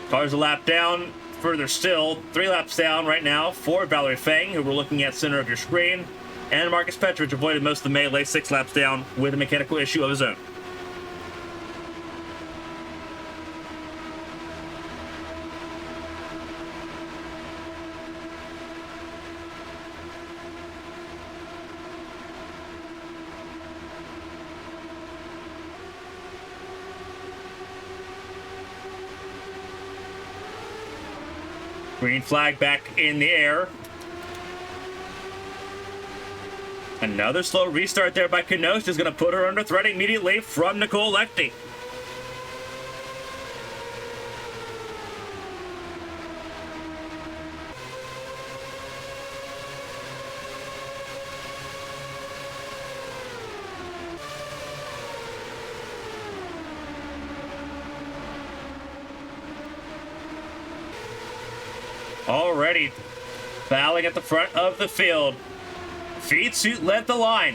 A: Cars a lap down. Further still, 3 laps down right now for Valerie Fang, who we're looking at center of your screen. And Marcus Petrovich avoided most of the melee, 6 laps down with a mechanical issue of his own. Green flag back in the air. Another slow restart there by Kenosha is going to put her under threat immediately from Nicole Lechty. Already battling at the front of the field. Feed Suit led the line.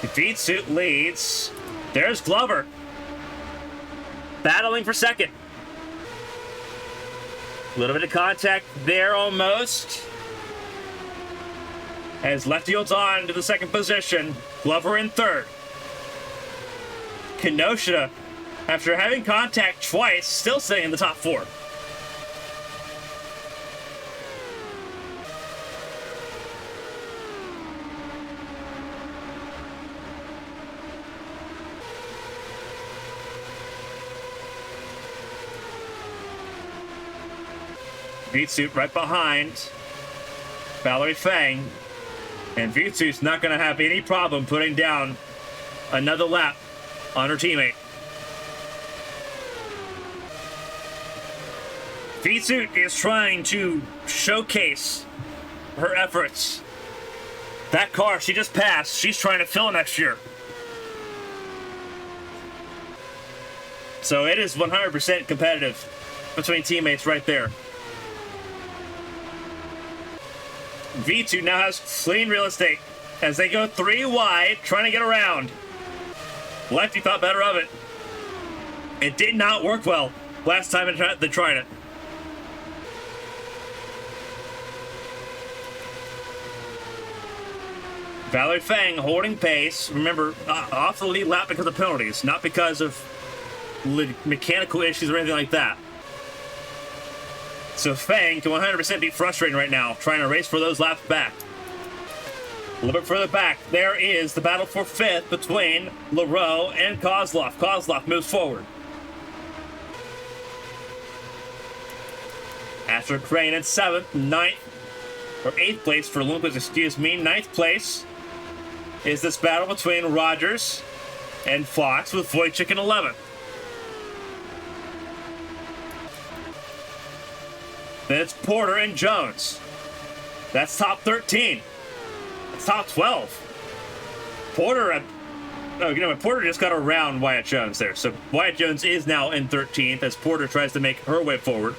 A: The Feed Suit leads. There's Glover. Battling for second. A little bit of contact there almost. As Lefty holds on to the second position, Glover in third. Kenosha, after having contact twice, still sitting in the top 4. Vitsuit right behind Valerie Fang. And Vitsuit's not going to have any problem putting down another lap on her teammate. Vitsuit is trying to showcase her efforts. That car she just passed, she's trying to fill next year. So it is 100% competitive between teammates right there. V2 now has clean real estate as they go 3 wide, trying to get around. Lefty thought better of it. It did not work well last time they tried it. Valerie Fang holding pace. Remember, off the lead lap because of penalties, not because of mechanical issues or anything like that. So Fang can 100% be frustrating right now, trying to race for those laps back. A little bit further back, there is the battle for 5th between LaRoe and Kozlov. Kozlov moves forward. Asher Crane in 7th, 9th, or 8th place for Lundquist, excuse me. 9th place is this battle between Rogers and Fox with Wojcik in 11th. Then it's Porter and Jones. That's top 13. That's top 12. Porter, Porter just got around Wyatt Jones there. So Wyatt Jones is now in 13th as Porter tries to make her way forward.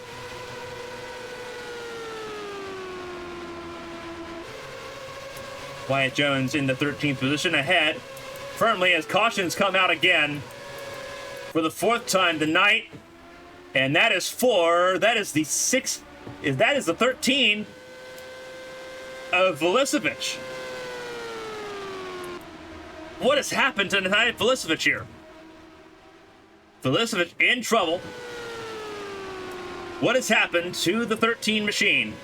A: Wyatt Jones in the 13th position ahead, firmly as cautions come out again for the 4th time tonight. And that is the 6th. That is the 13 of Vulicevic. What has happened to Natalia Vulicevic here? Vulicevic in trouble. What has happened to the 13 machine?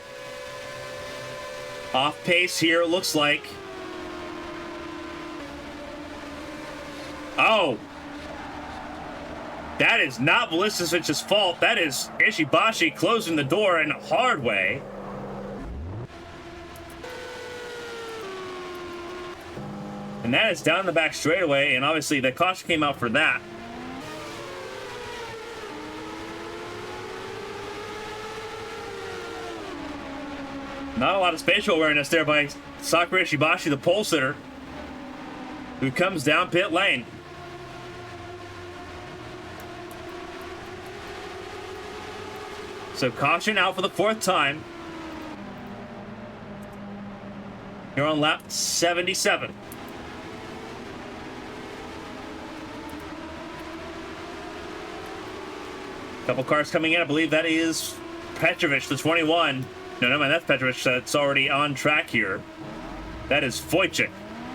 A: Off pace here, it looks like. Oh. That is not Velisovic's fault. That is Ishibashi closing the door in a hard way. And that is down the back straightaway, and obviously the caution came out for that. Not a lot of spatial awareness there by Sakura Ishibashi, the pole sitter, who comes down pit lane. So caution out for the 4th time. You're on lap 77. Couple cars coming in. I believe that is Petrovic, the 21. No, never mind. That's Petrovic. That's already on track here. That is Wojciech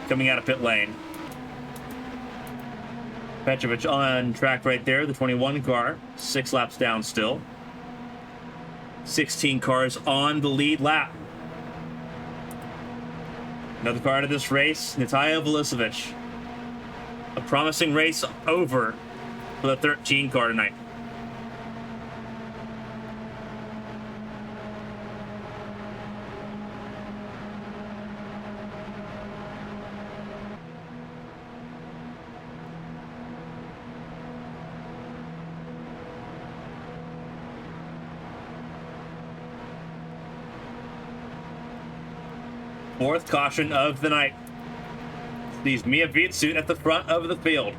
A: coming out of pit lane. Petrovic on track right there, the 21 car. 6 laps down still. 16 cars on the lead lap. Another car out of this race, Natalia Velisovic. A promising race over for the 13 car tonight. Fourth caution of the night. Sees Mia Vitsuit at the front of the field.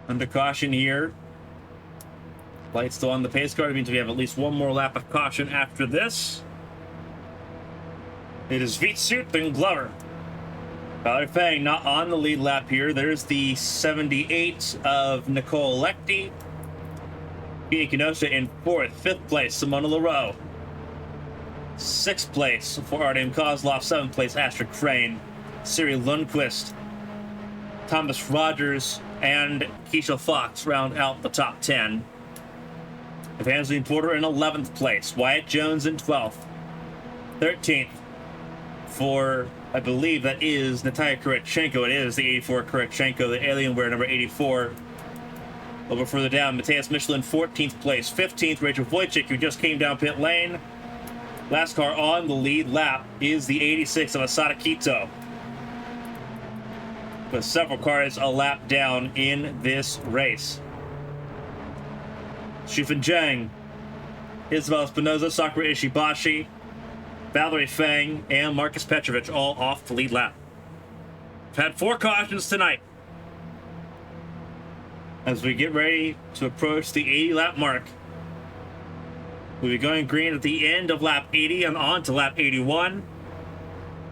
A: Under caution here. Light still on the pace car. It means we have at least one more lap of caution after this. It is Vitsuit and Glover. Valerie Fang not on the lead lap here. There's the 78 of Nicole Lecty. Pia Kenosha in 4th. 5th place, Simona Leroux. 6th place for Artem Kozlov. 7th place, Astrid Crane. Siri Lundquist. Thomas Rogers and Keisha Fox round out the top 10. Evangeline Porter in 11th place. Wyatt Jones in 12th. 13th for, I believe that is Natalia Kurichenko. It is the 84 Kurichenko, the Alienware number 84. A little bit further down, Matthias Michelin, 14th place. 15th, Rachel Wojcik, who just came down pit lane. Last car on the lead lap is the 86 of Asada Kito, with several cars a lap down in this race. Shufan Zhang, Isabel Espinoza, Sakura Ishibashi, Valerie Fang, and Marcus Petrovic all off the lead lap. We've had 4 cautions tonight as we get ready to approach the 80 lap mark. We'll be going green at the end of lap 80 and on to lap 81,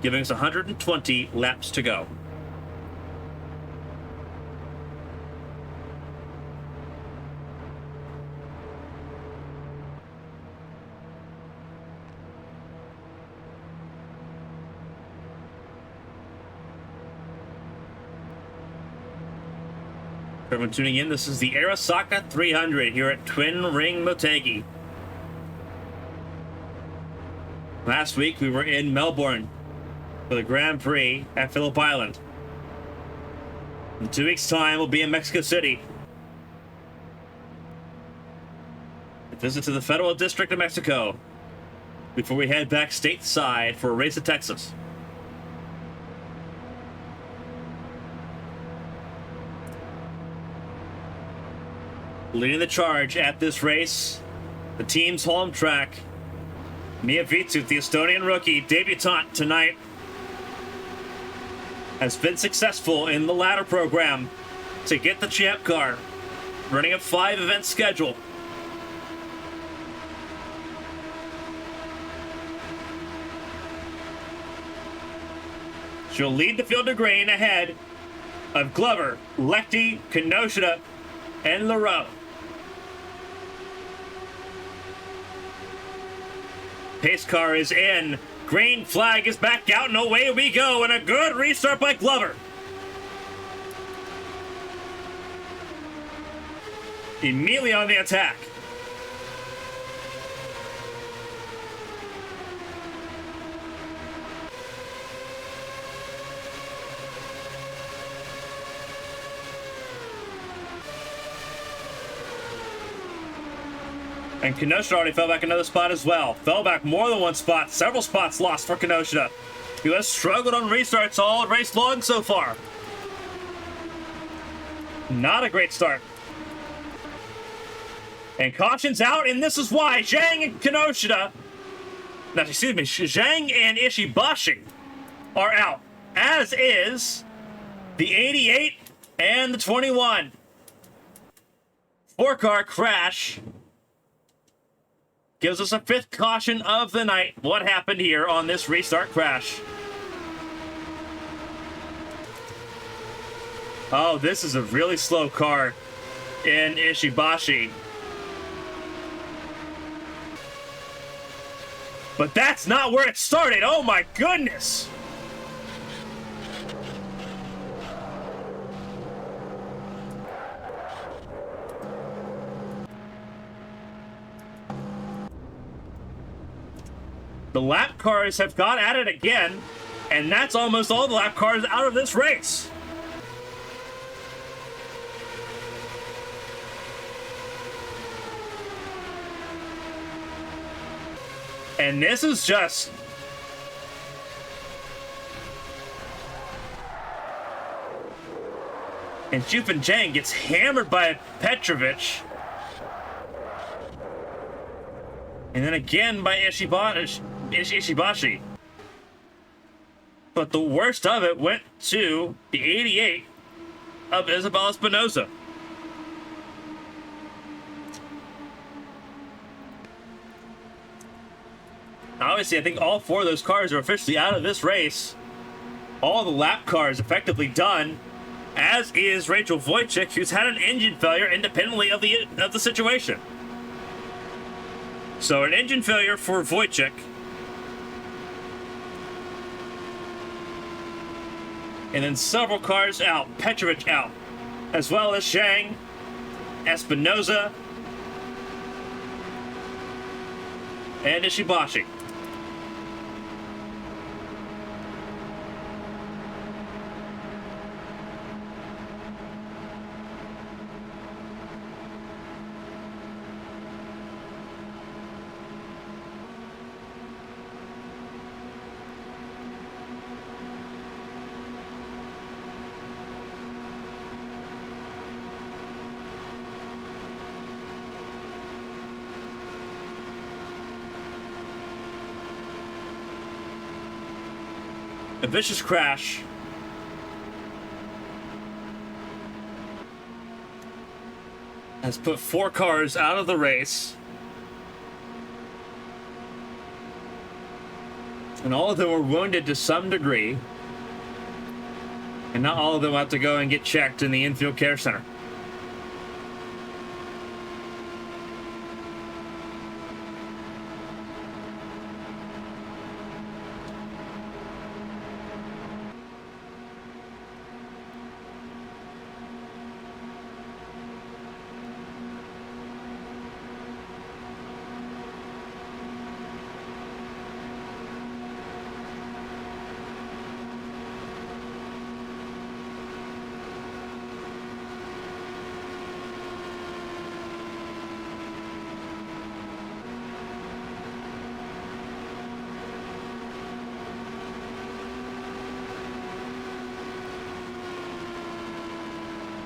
A: giving us 120 laps to go. For everyone tuning in, this is the Arasaka 300 here at Twin Ring Motegi. Last week we were in Melbourne for the Grand Prix at Phillip Island. In 2 weeks' time, we'll be in Mexico City. A visit to the Federal District of Mexico before we head back stateside for a race at Texas. Leading the charge at this race the team's home track. Mia Vitsut, the Estonian rookie, debutante tonight, has been successful in the ladder program to get the champ car, running a 5-event schedule. She'll lead the field to green ahead of Glover, Lechty, Kinoshita, and Leroux. Pace car is in. Green flag is back out, and away we go. And a good restart by Glover. Immediately on the attack. And Kinoshita already fell back another spot as well. Fell back more than one spot. Several spots lost for Kinoshita, who has struggled on restarts all race long so far. Not a great start. And caution's out, and this is why. Zhang and Kinoshita, Zhang and Ishibashi are out, as is the 88 and the 21. 4-car crash gives us a 5th caution of the night. What happened here on this restart crash? Oh, this is a really slow car in Ishibashi. But that's not where it started. Oh my goodness. The lap cars have gone at it again, and that's almost all the lap cars out of this race. And this is just... And Jufin Zhang gets hammered by Petrovich. And then again by Ishibashi. But the worst of it went to the 88 of Isabel Espinosa. Obviously, I think all 4 of those cars are officially out of this race. All the lap cars effectively done, as is Rachel Wojcik, who's had an engine failure independently of the situation. So an engine failure for Wojcik. And then several cars out. Petrovich out. As well as Zhang, Espinoza, and Ishibashi. A vicious crash. Has put 4 cars out of the race. And all of them were wounded to some degree. And not all of them have to go and get checked in the infield care center.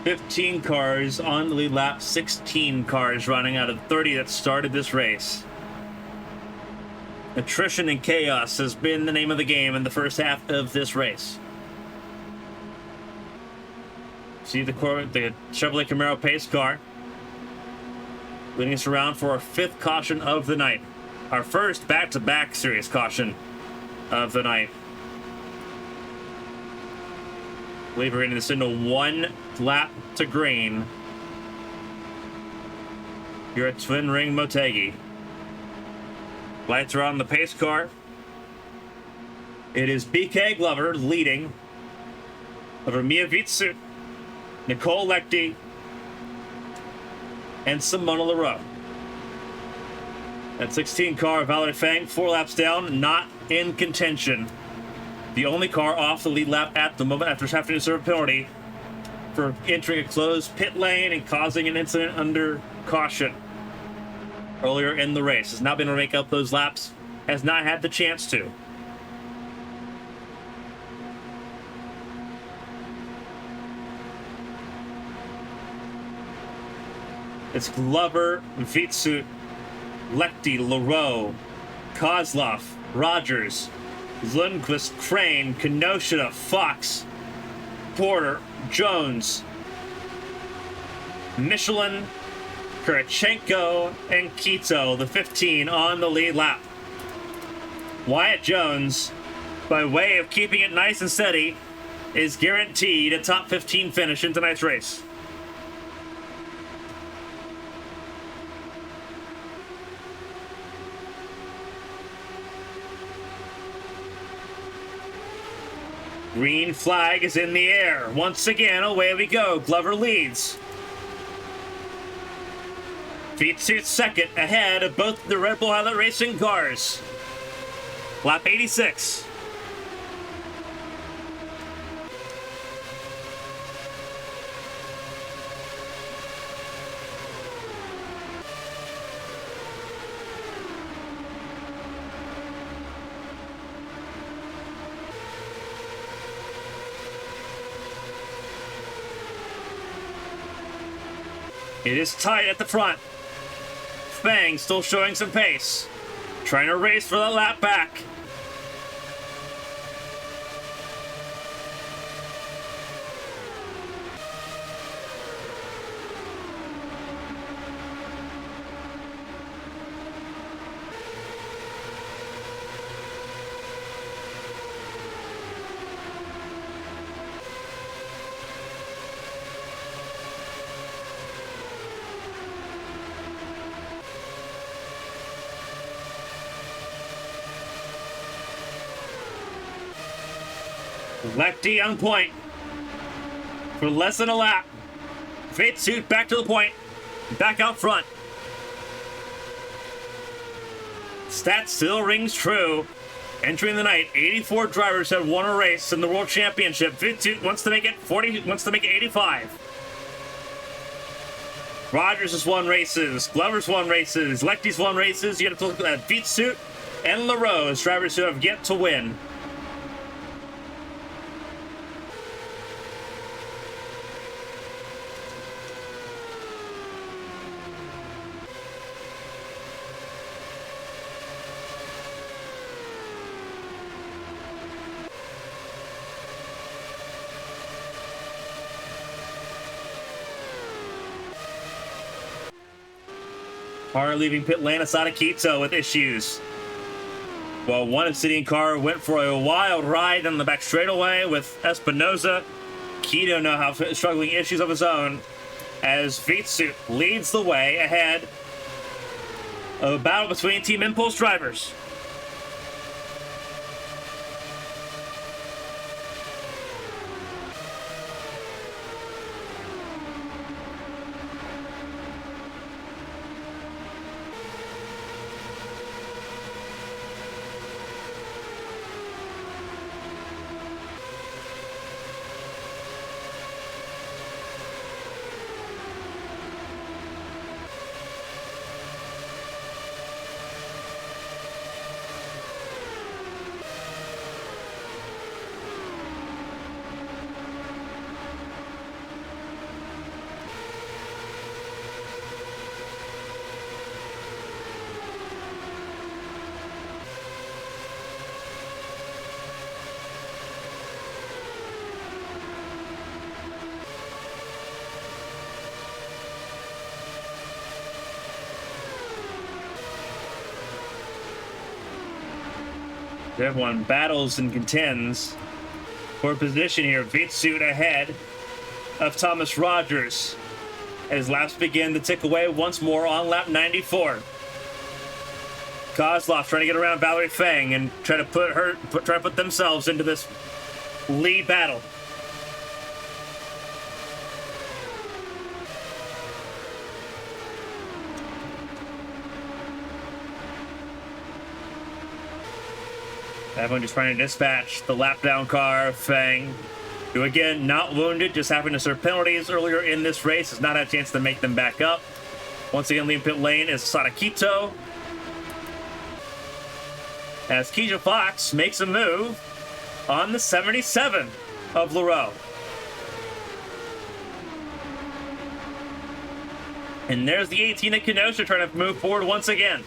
A: 15 cars on the lead lap, 16 cars running out of 30 that started this race. Attrition and chaos has been the name of the game in the first half of this race. See the Chevrolet Camaro pace car leading us around for our 5th caution of the night. Our first back-to-back series caution of the night. I believe we're getting this into 1 lap to green. You're at Twin Ring Motegi. Lights are on the pace car. It is BK Glover leading over Mia Vitsut, Nicole Lechty, and Simona Leroux. That 16 car, Valerie Fang, 4 laps down, not in contention. The only car off the lead lap at the moment after having to serve a penalty for entering a closed pit lane and causing an incident under caution earlier in the race. Has not been able to make up those laps, has not had the chance to. It's Glover, Vitsut, Lechty, Leroux, Kozlov, Rogers, Lundqvist, Crane, Kenosha, Fox, Porter, Jones, Michelin, Kurachenko, and Quito, the 15 on the lead lap. Wyatt Jones, by way of keeping it nice and steady, is guaranteed a top 15 finish in tonight's race. Green flag is in the air. Once again, away we go. Glover leads. Vitsut second, ahead of both the Red Bull Highlight Racing cars. Lap 86. It is tight at the front. Fang still showing some pace. Trying to race for the lap back. Lechty on point for less than a lap. Vitsut back to the point, back out front. Stat still rings true. Entering the night, 84 drivers have won a race in the World Championship. Vitsut wants to make it 40, wants to make it 85. Rogers has won races, Glover's won races, Lechty's won races. You got to look at Vitsut and Leroux as drivers who have yet to win. Car leaving pit lane, Asada Quito with issues. Well, one Obsidian car went for a wild ride on the back straightaway with Espinoza. Quito now has struggling issues of his own as Vitsut leads the way ahead of a battle between Team Impulse drivers. Everyone battles and contends for position here. Vitsuit ahead of Thomas Rogers as laps begin to tick away once more on lap 94. Kozlov trying to get around Valerie Fang and try to put themselves into this lead battle. Everyone just trying to dispatch the lap down car. Fang, who again, not wounded, just having to serve penalties earlier in this race, has not had a chance to make them back up. Once again, leading pit lane is Sadakito, as Keisha Fox makes a move on the 77 of Leroux. And there's the 18 at Kenosha trying to move forward once again.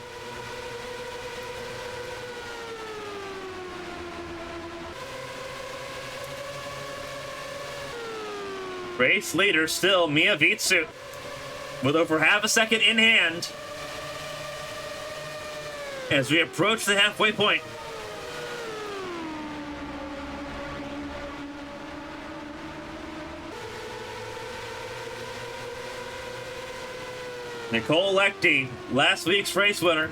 A: Race leader still Mia Vitsu, with over half a second in hand as we approach the halfway point. Nicole Lectie, last week's race winner,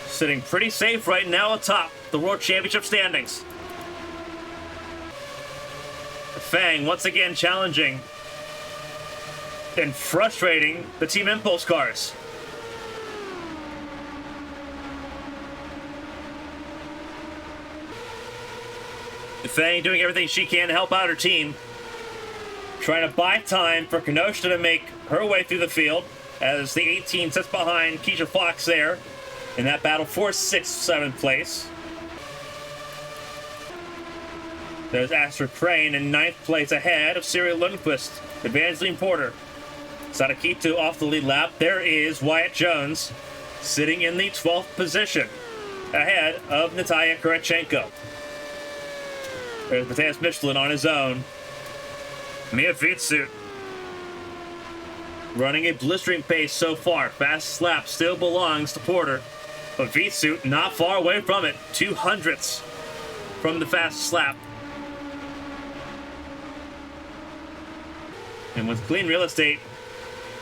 A: sitting pretty safe right now atop the World Championship standings. Fang once again challenging and frustrating the Team Impulse cars. Fang doing everything she can to help out her team, trying to buy time for Kenosha to make her way through the field as the 18 sits behind Keisha Fox there in that battle for 6th, 7th place. There's Astrid Crane in 9th place ahead of Siri Lundquist, Evangeline Porter. Sadakito off the lead lap. There is Wyatt Jones sitting in the 12th position ahead of Natalia Kurachenko. There's Matthias Michelin on his own. Mia Vitsu running a blistering pace so far. Fastest lap still belongs to Porter, but Vitsu not far away from it. 200ths from the fastest lap. And with clean real estate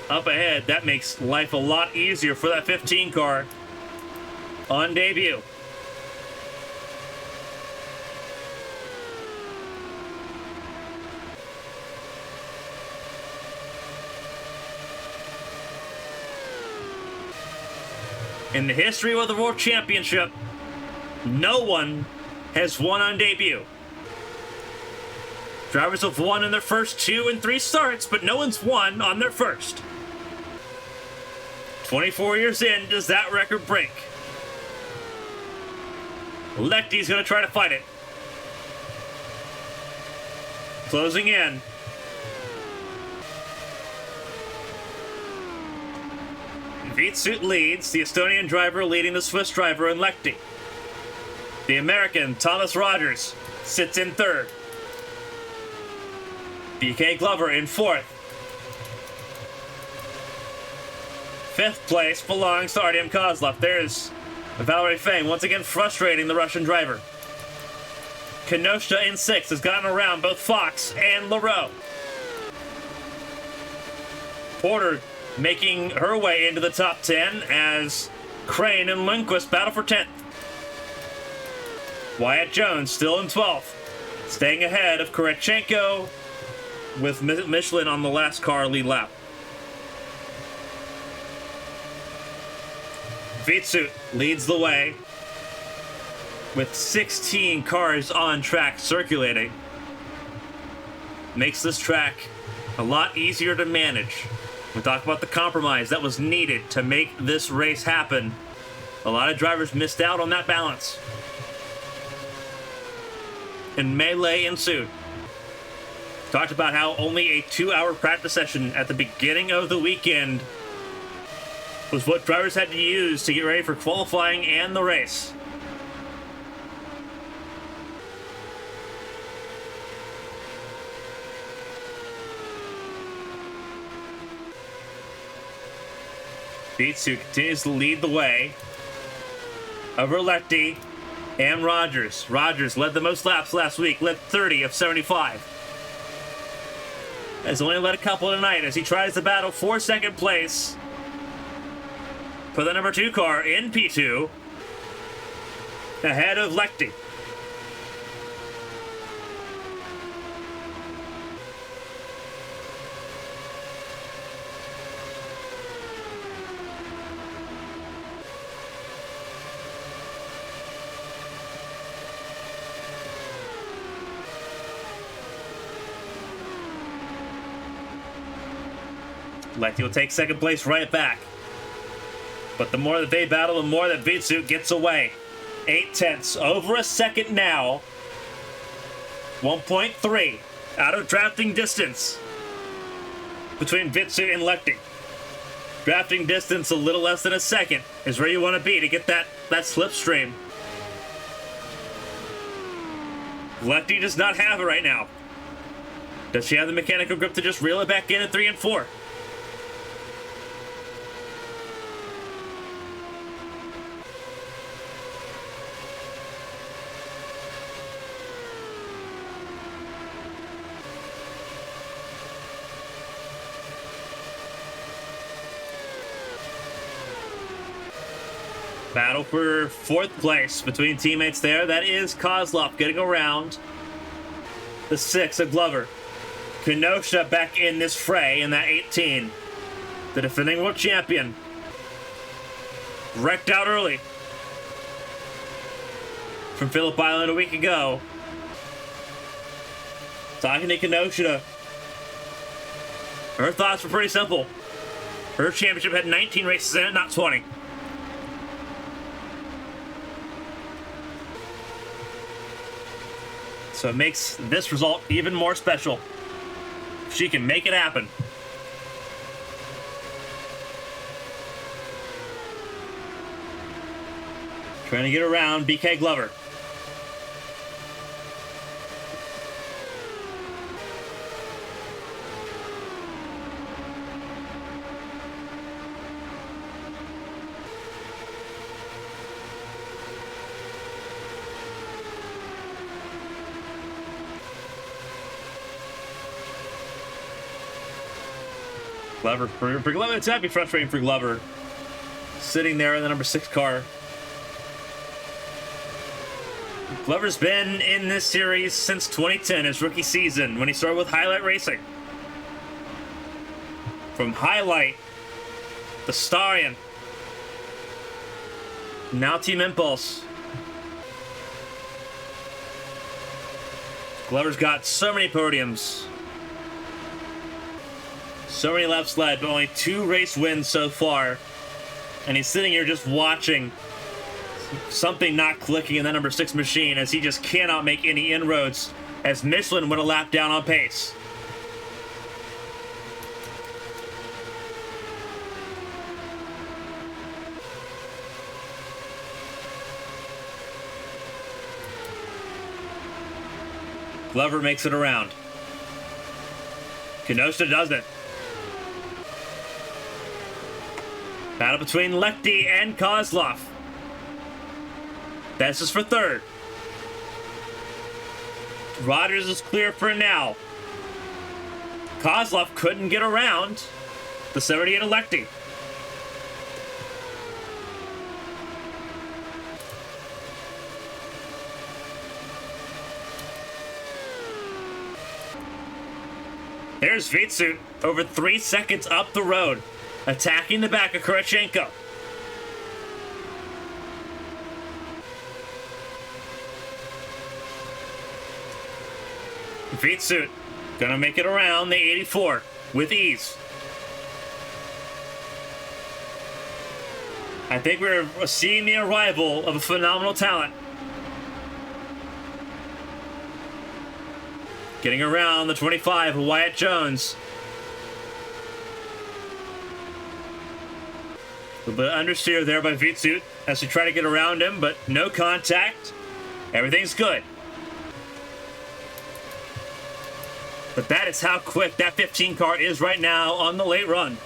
A: up ahead, that makes life a lot easier for that 15 car on debut. In the history of the World Championship, no one has won on debut. Drivers have won in their first 2 and 3 starts, but no one's won on their first. 24 years in, does that record break? Lectie's going to try to fight it. Closing in. Vitsu leads, the Estonian driver leading the Swiss driver in Lectie. The American, Thomas Rogers, sits in 3rd. BK Glover in 4th. 5th place belongs to Artyom Kozlov. There's Valerie Fang, once again frustrating the Russian driver. Kenosha in 6th has gotten around both Fox and Leroux. Porter making her way into the top 10 as Crane and Lundquist battle for 10th. Wyatt Jones still in 12th, staying ahead of Kurachenko with Michelin on the last car lead lap. Vitsu leads the way with 16 cars on track circulating. Makes this track a lot easier to manage. We talked about the compromise that was needed to make this race happen. A lot of drivers missed out on that balance. And melee ensued. Talked about how only a 2-hour practice session at the beginning of the weekend was what drivers had to use to get ready for qualifying and the race. Vitsu continues to lead the way over Lecty and Rogers. Rogers led the most laps last week, led 30 of 75. Has only led a couple tonight as he tries to battle for second place for the number 2 car in P2, ahead of Lecty. Lecty will take second place right back. But the more that they battle, the more that Vitsu gets away. 8 tenths, over a second now. 1.3 out of drafting distance between Vitsu and Lecty. Drafting distance a little less than a second is where you want to be to get that slipstream. Lecty does not have it right now. Does she have the mechanical grip to just reel it back in at 3 and 4? Battle for 4th place between teammates there. That is Kozlov getting around the 6 of Glover. Kenosha back in this fray in that 18. The defending world champion. Wrecked out early from Phillip Island a week ago. Talking to Kenosha. Her thoughts were pretty simple. Her championship had 19 races in it, not 20. So it makes this result even more special. She can make it happen. Trying to get around BK Glover. Glover, for Glover, it's gotta be frustrating for Glover, sitting there in the number 6 car. Glover's been in this series since 2010, his rookie season, when he started with Highlight Racing. From Highlight, the Starion, now Team Impulse. Glover's got so many podiums. So many laps led, but only 2 race wins so far. And he's sitting here just watching something not clicking in that number 6 machine as he just cannot make any inroads as Michelin went a lap down on pace. Glover makes it around. Kenosha doesn't. Battle between Lecty and Kozlov. This is for 3rd. Rogers is clear for now. Kozlov couldn't get around the 78 of Lecty. There's Vitsu over 3 seconds up the road, attacking the back of Kurachenko. Vitsu gonna make it around the 84 with ease. I think we're seeing the arrival of a phenomenal talent. Getting around the 25 of Wyatt Jones. A little bit of understeer there by Vitsu as we try to get around him, but no contact. Everything's good. But that is how quick that 15 car is right now on the late run.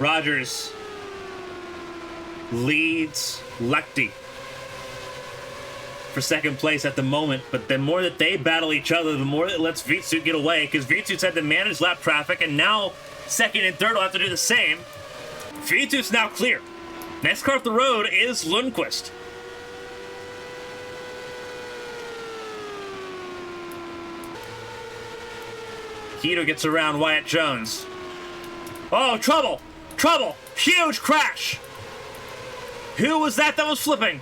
A: Rogers leads Lechty for second place at the moment, but the more that they battle each other, the more it lets Vitsuit get away, because Vitsuit's had to manage lap traffic, and now second and third will have to do the same. Vitsuit's now clear. Next car off the road is Lundqvist. Hito gets around Wyatt Jones. Oh, trouble! Trouble! Huge crash! Who was that was flipping?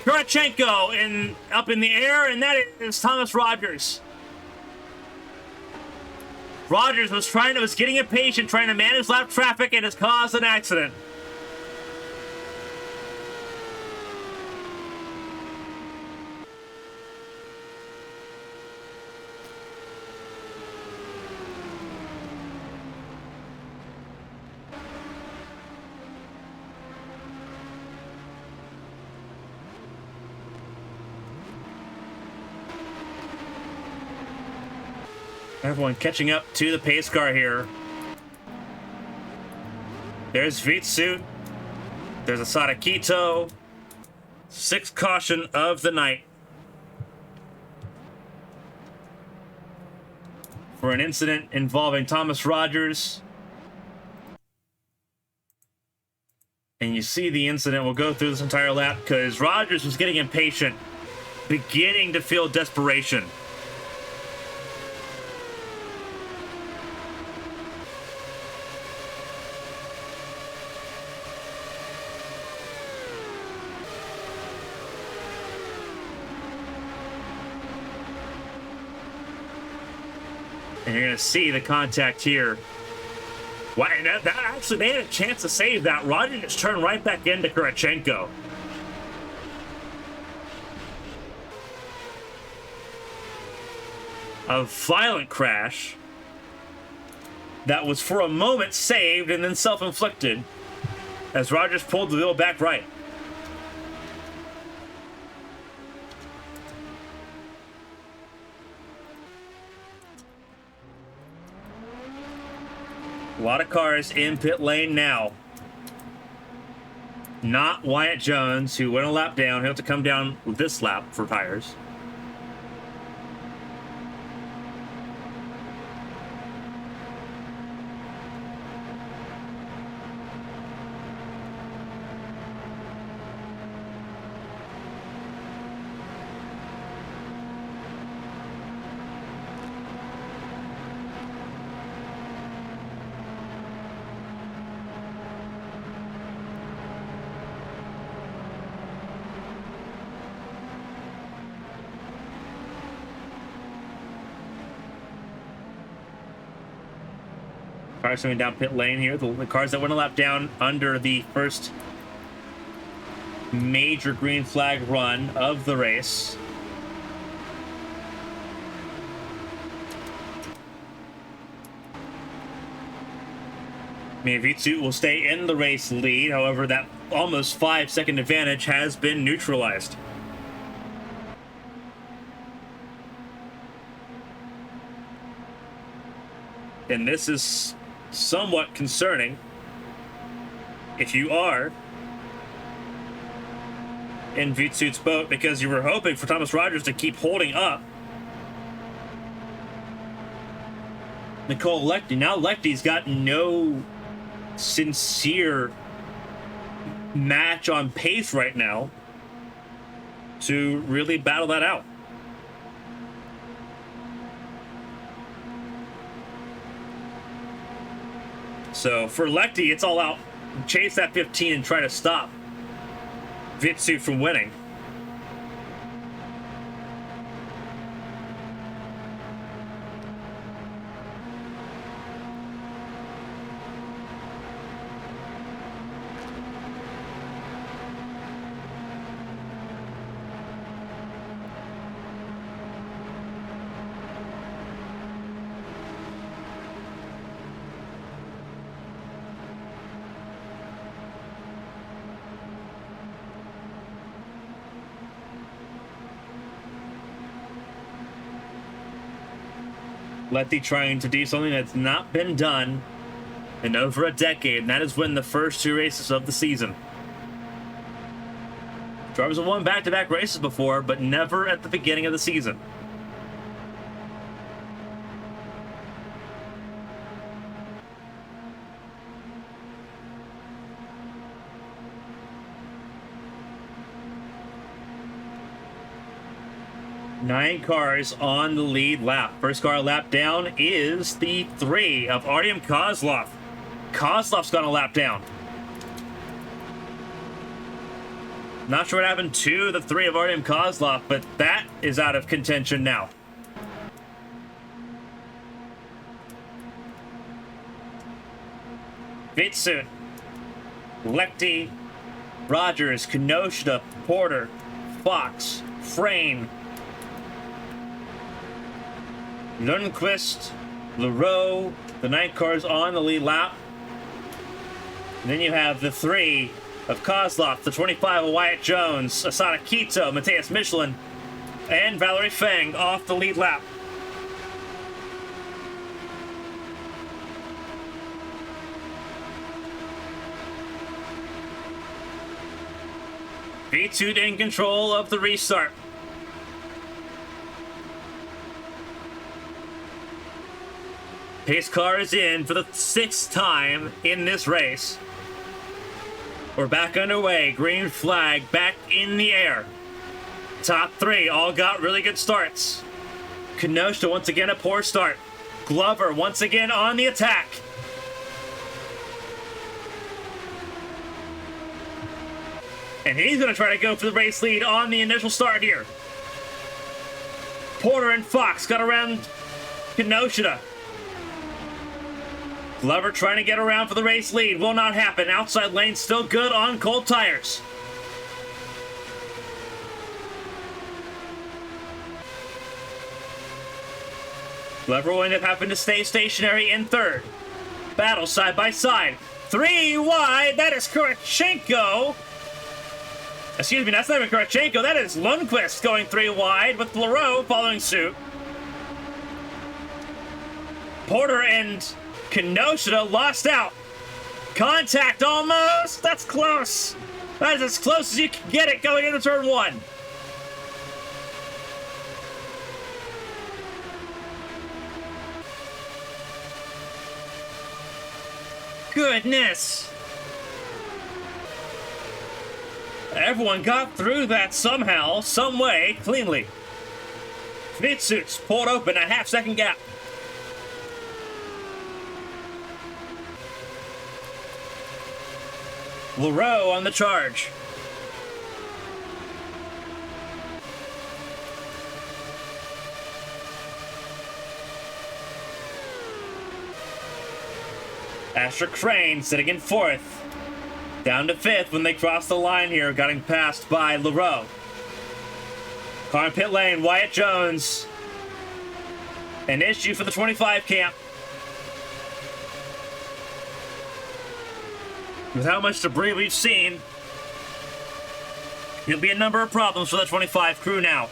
A: Kurachenko up in the air, and that is Thomas Rogers. Rogers was getting impatient, trying to manage lap traffic, and has caused an accident. Everyone catching up to the pace car here. There's Vitsuit. There's Asada Kito. Sixth caution of the night for an incident involving Thomas Rogers. And you see the incident will go through this entire lap because Rogers was getting impatient, beginning to feel desperation. And you're going to see the contact here. Why, that actually, they had a chance to save that. Rogers just turned right back into Kurachenko. A violent crash that was for a moment saved and then self-inflicted as Rogers pulled the wheel back right. A lot of cars in pit lane now. Not Wyatt Jones, who went a lap down. He'll have to come down this lap for tires. Cars coming down pit lane here. The cars that went a lap down under the first major green flag run of the race. Vitsuit will stay in the race lead. However, that almost 5-second advantage has been neutralized. And this is somewhat concerning if you are in Vitsuit's boat, because you were hoping for Thomas Rogers to keep holding up Nicole Lechty. Now Lechty's got no sincere match on pace right now to really battle that out. So for Lechty, it's all out. Chase that 15 and try to stop Vitsuit from winning. Lechty trying to do something that's not been done in over a decade, and that is when the first 2 races of the season. Drivers have won back-to-back races before, but never at the beginning of the season. Nine cars on the lead lap. First car lap down is the 3 of Artyom Kozlov. Kozlov's gone a lap down. Not sure what happened to the 3 of Artyom Kozlov, but that is out of contention now. Vitsoot, Lechty, Rogers, Kinoshita, Porter, Fox, Frayne, Lundqvist, Leroux, the 9 cars on the lead lap. And then you have the 3 of Kozlov, the 25 of Wyatt Jones, Asada Kito, Matthias Michelin, and Valerie Feng off the lead lap. Vitsoot in control of the restart. Pace car is in for the 6th time in this race. We're back underway. Green flag back in the air. Top 3 all got really good starts. Kenosha once again a poor start. Glover once again on the attack. And he's going to try to go for the race lead on the initial start here. Porter and Fox got around Kenosha. Glover trying to get around for the race lead. Will not happen. Outside lane still good on cold tires. Glover will end up having to stay stationary in 3rd. Battle side by side. 3 wide. That is Kurachenko. Excuse me, that's not even Kurachenko. That is Lundqvist going 3 wide with Leroux following suit. Porter and Kenosha lost out. Contact almost. That's close. That is as close as you can get it going into turn 1. Goodness. Everyone got through that somehow, some way, cleanly. Vitsoot's pulled open a half-second gap. Leroux on the charge. Asher Crane sitting in 4th. Down to 5th when they cross the line here, getting passed by Leroux. Car in pit lane, Wyatt Jones. An issue for the 25 camp. With how much debris we've seen, there'll be a number of problems for the 25 crew now.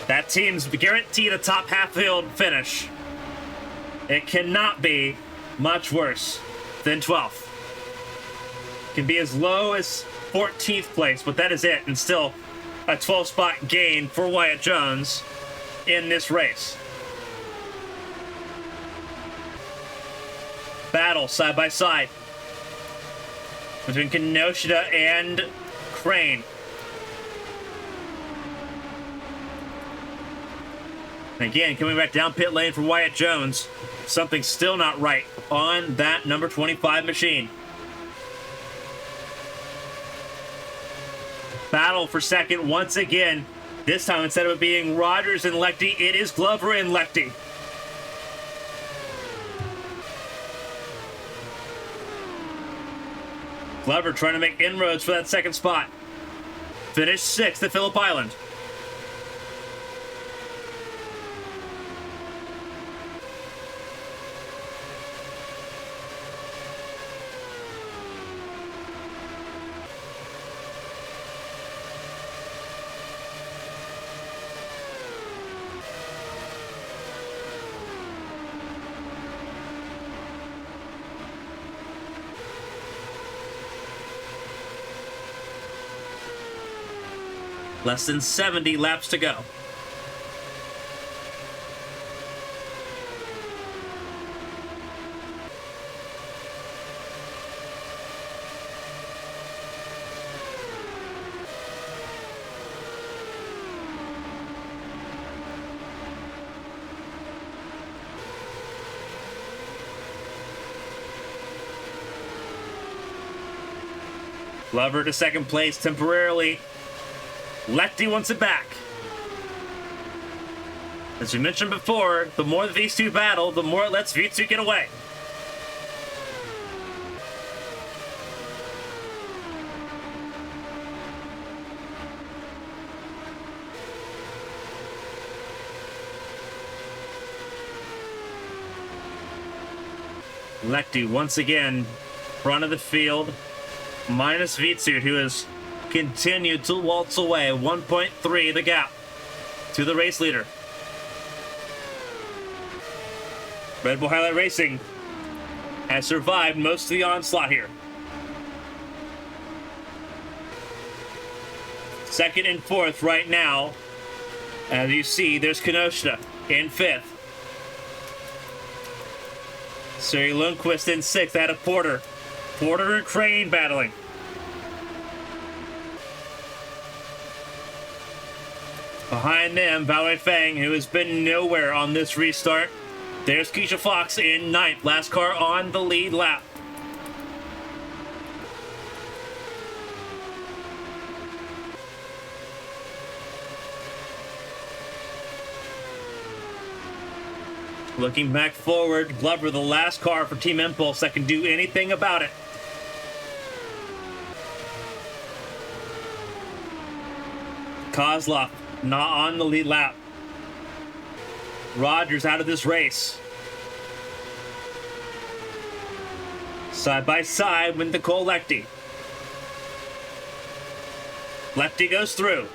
A: That team's guaranteed a top half-field finish. It cannot be much worse than 12th. Can be as low as 14th place, but that is it, and still a 12-spot gain for Wyatt Jones in this race. Battle side by side between Kenosha and Crane. And again, coming back down pit lane for Wyatt Jones. Something still not right on that number 25 machine. Battle for second once again. This time, instead of it being Rogers and Lechty, it is Glover and Lechty. Glover trying to make inroads for that second spot. Finished 6th at Phillip Island. Less than 70 laps to go. Glover to second place temporarily. Lechty wants it back. As we mentioned before, the more these two battle, the more it lets Vitsu get away. Lechty once again, front of the field. Minus Vitsu, who has continued to waltz away. 1.3 the gap to the race leader. Red Bull Highlight Racing has survived most of the onslaught here. Second and fourth right now. As you see, there's Kenosha in fifth. Siri Lundqvist in sixth out of Porter. Porter and Crane battling. Behind them, Bao Feng, who has been nowhere on this restart. There's Keisha Fox in ninth. Last car on the lead lap. Looking back forward, Glover, the last car for Team Impulse that can do anything about it. Kozlov not on the lead lap. Rogers out of this race. Side by side with Nicole Lechty. Lechty goes through.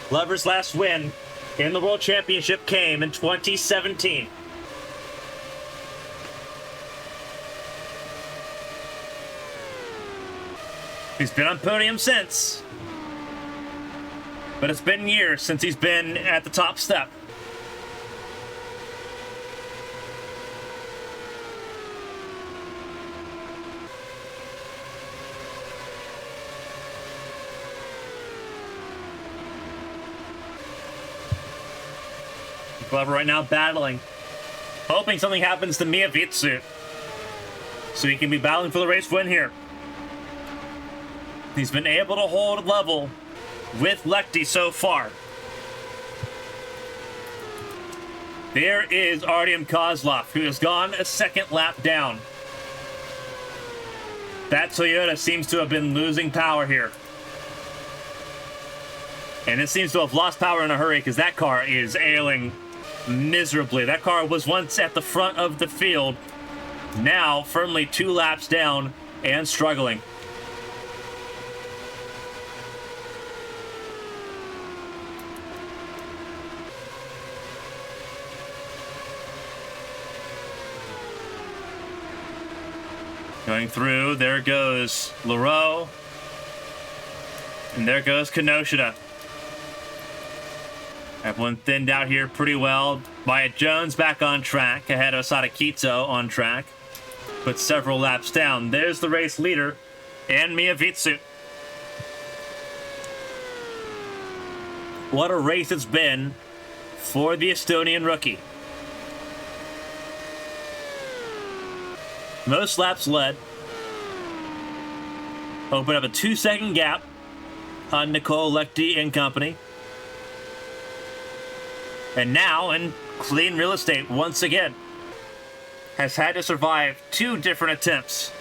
A: Glover's last win in the World Championship came in 2017. He's been on podium since, but it's been years since he's been at the top step. Glover right now battling, hoping something happens to Mia Vitsu so he can be battling for the race win here. He's been able to hold level with Lechty so far. There is Artyom Kozlov, who has gone a second lap down. That Toyota seems to have been losing power here. And it seems to have lost power in a hurry because that car is ailing miserably. That car was once at the front of the field, now firmly 2 laps down and struggling. Going through, there goes Leroux, and there goes Kenosha. Everyone thinned out here pretty well. Wyatt Jones back on track, ahead of Asada Kito on track, but several laps down. There's the race leader, and Mia Vitsu. What a race it's been for the Estonian rookie. Most laps led. Open up a 2-second gap on Nicole Lechty and company. And now, in clean real estate once again, has had to survive 2 different attempts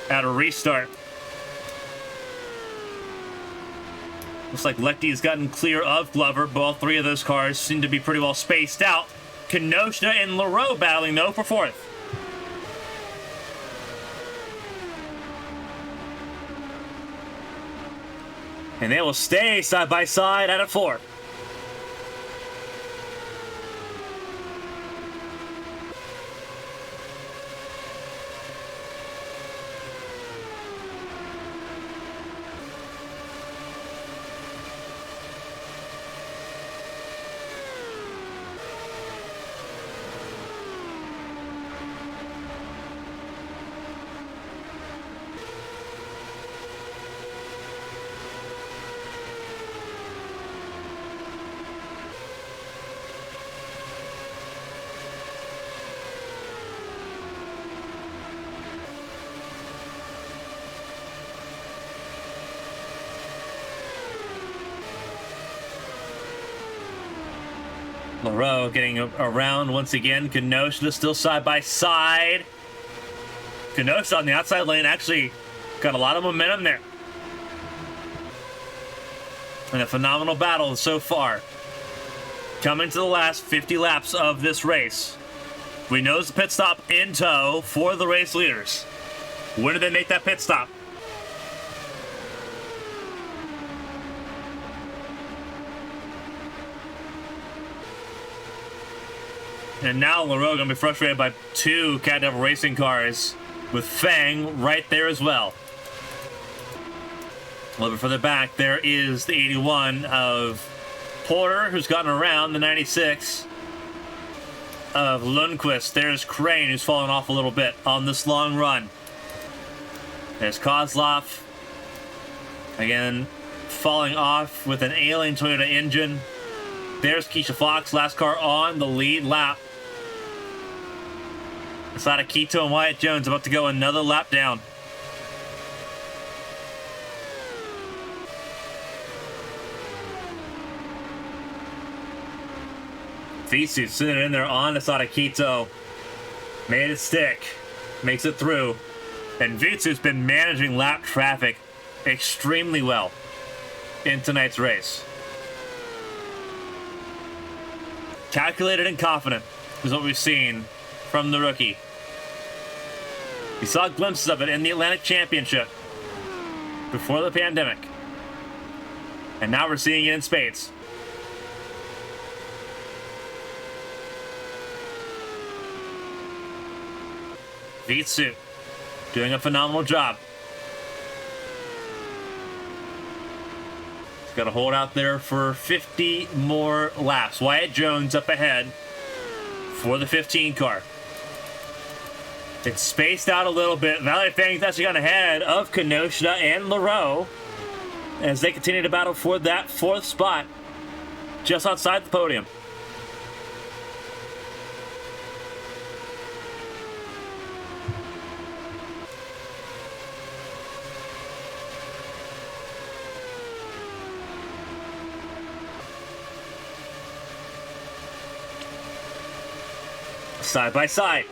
A: at a restart. Looks like Lechty has gotten clear of Glover, but all 3 of those cars seem to be pretty well spaced out. Kenosha and Leroux battling, though, for 4th. And they will stay side by side at a 4. Moreau getting around once again. Kenosha still side by side. Kenosha on the outside lane actually got a lot of momentum there. And a phenomenal battle so far. Coming to the last 50 laps of this race. We know it's a pit stop in tow for the race leaders. When did they make that pit stop? And now Leroux going to be frustrated by 2 Cat Devil racing cars with Fang right there as well. A little bit further back, there is the 81 of Porter, who's gotten around the 96 of Lundqvist. There's Crane, who's fallen off a little bit on this long run. There's Kozlov. Again, falling off with an alien Toyota engine. There's Keisha Fox, last car on the lead lap. Asada Keto and Wyatt Jones about to go another lap down. Visu sitting in there on Asada Keto. Made it stick. Makes it through. And Vitsu's been managing lap traffic extremely well in tonight's race. Calculated and confident is what we've seen from the rookie. We saw glimpses of it in the Atlantic Championship before the pandemic. And now we're seeing it in spades. Vitsu doing a phenomenal job. He's got to hold out there for 50 more laps. Wyatt Jones up ahead for the 15 car. It's spaced out a little bit. Valley Fang's actually gone ahead of Kenosha and Leroux as they continue to battle for that 4th spot just outside the podium. Side by side.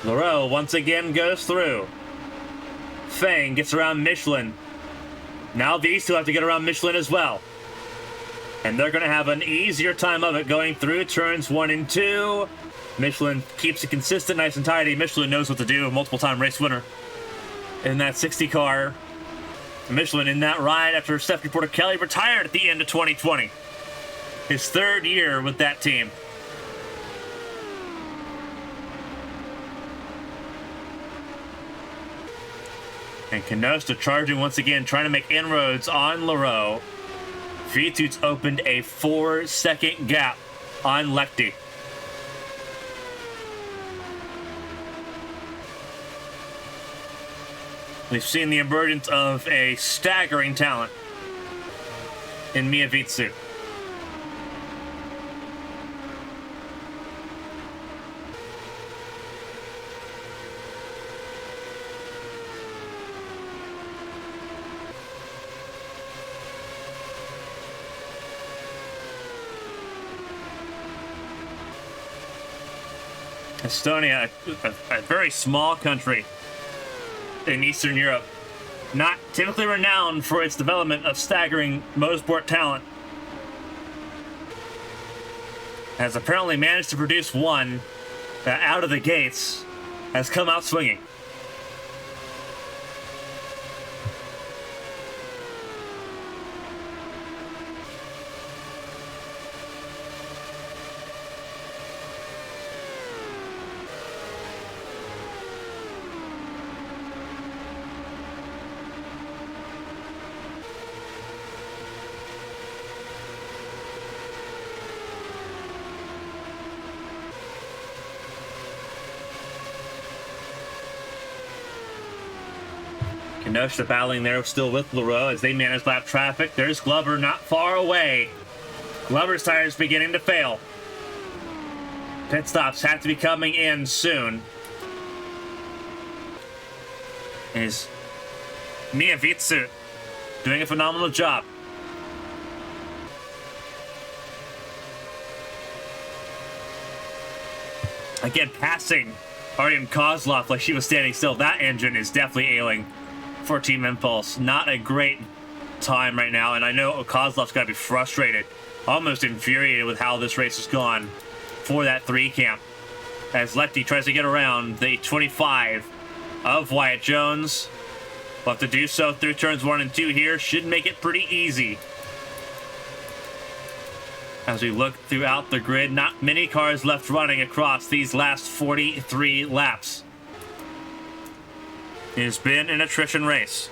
A: Leroux once again goes through. Fang gets around Michelin. Now these two have to get around Michelin as well. And they're going to have an easier time of it going through turns 1 and 2. Michelin keeps it consistent, nice and tidy. Michelin knows what to do, a multiple-time race winner in that 60 car. Michelin in that ride after Stephanie Porter Kelly retired at the end of 2020. His 3rd year with that team. And Kenosha charging once again, trying to make inroads on Leroux. Vitu's opened a 4-second gap on Lechty. We've seen the emergence of a staggering talent in Mia Vitsu. Estonia, a very small country in Eastern Europe, not typically renowned for its development of staggering motorsport talent, has apparently managed to produce one that out of the gates has come out swinging. Kenosha battling there still with Leroux as they manage lap traffic. There's Glover not far away. Glover's tires beginning to fail. Pit stops have to be coming in soon. Is Mia Vitsu doing a phenomenal job. Again, passing Artyom Kozlov like she was standing still. That engine is definitely ailing for Team Impulse. Not a great time right now, and I know Kozlov's got to be frustrated, almost infuriated with how this race has gone for that 3 camp. As Lefty tries to get around the 25 of Wyatt Jones. Will have to do so through turns 1 and 2 here. Should make it pretty easy. As we look throughout the grid, not many cars left running across these last 43 laps. It has been an attrition race.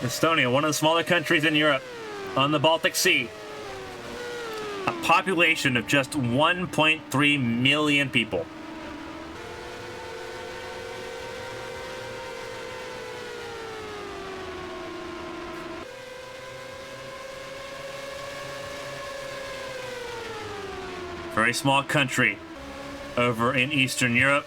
A: Estonia, one of the smaller countries in Europe on the Baltic Sea. A population of just 1.3 million people. Very small country over in Eastern Europe.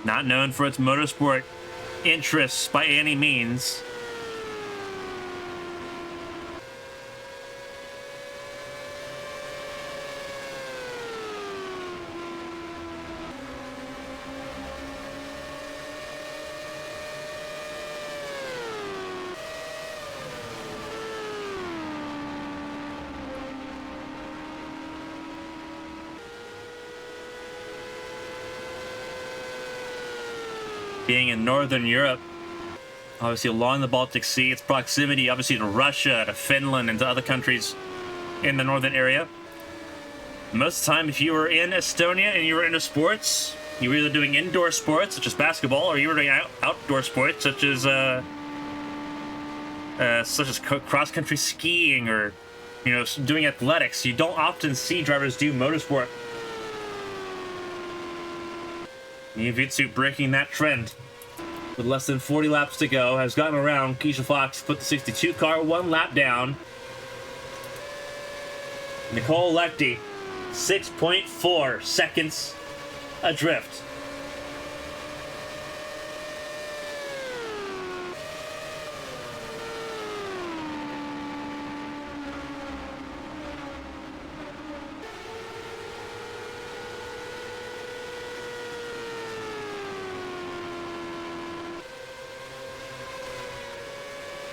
A: Not known for its motorsport interests by any means. Being in Northern Europe, obviously along the Baltic Sea, its proximity obviously to Russia, to Finland, and to other countries in the northern area. Most of the time, if you were in Estonia and you were into sports, you were either doing indoor sports, such as basketball, or you were doing outdoor sports, such as cross-country skiing, or doing athletics. You don't often see drivers do motorsport. Vitsu breaking that trend. With less than 40 laps to go, has gotten around Keisha Fox, put the 62 car 1 lap down. Nicole Lechty, 6.4 seconds adrift.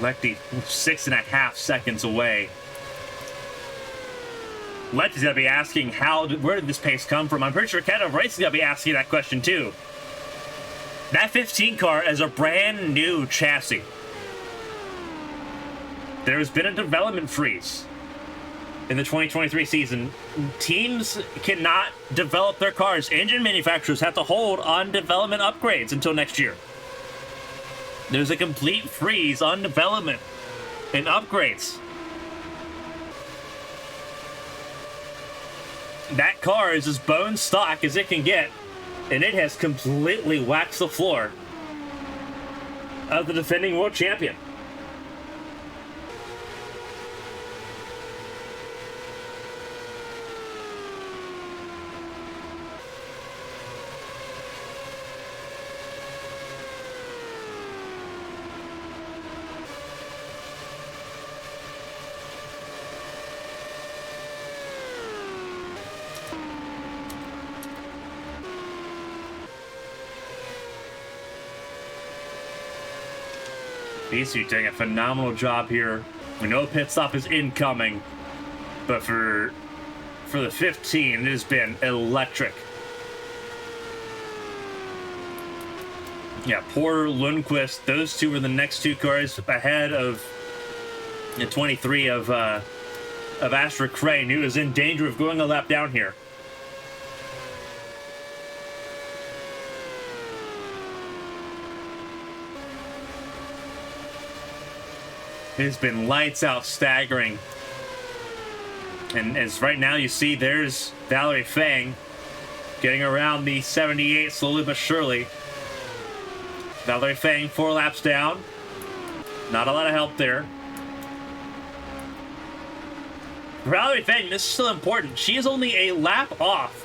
A: Lechty 6.5 seconds away. Lechty's gonna be asking where did this pace come from? I'm pretty sure Canada Racing's gonna be asking that question too. That 15 car is a brand new chassis. There has been a development freeze in the 2023 season. Teams cannot develop their cars. Engine manufacturers have to hold on development upgrades until next year. There's a complete freeze on development and upgrades. That car is as bone stock as it can get, and it has completely waxed the floor of the defending world champion. He's doing a phenomenal job here. We know a pit stop is incoming, but for the 15, it has been electric. Yeah, Porter, Lundqvist, those two were the next 2 cars ahead of the 23 of of Astra Crane, who is in danger of going a lap down here. It's been lights out staggering. And as right now you see, there's Valerie Fang getting around the 78 slowly but surely. Valerie Fang 4 laps down. Not a lot of help there. Valerie Fang, this is still important. She is only a lap off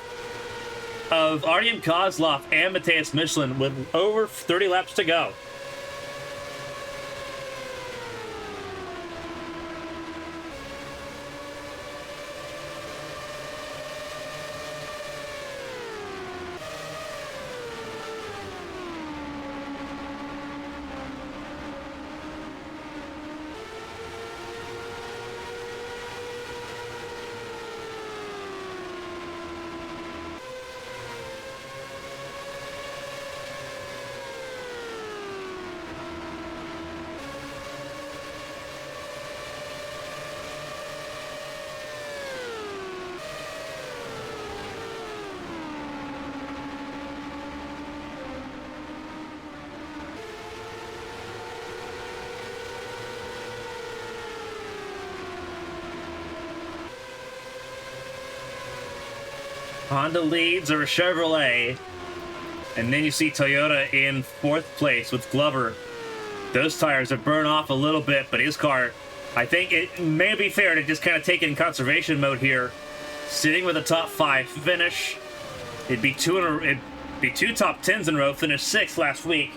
A: of Artyom Kozlov and Matthias Michelin with over 30 laps to go. Honda leads or Chevrolet. And then you see Toyota in 4th place with Glover. Those tires have burned off a little bit, but his car, I think it may be fair to just kind of take it in conservation mode here. Sitting with a top 5 finish. It'd be two top 10s in a row, finished 6th last week.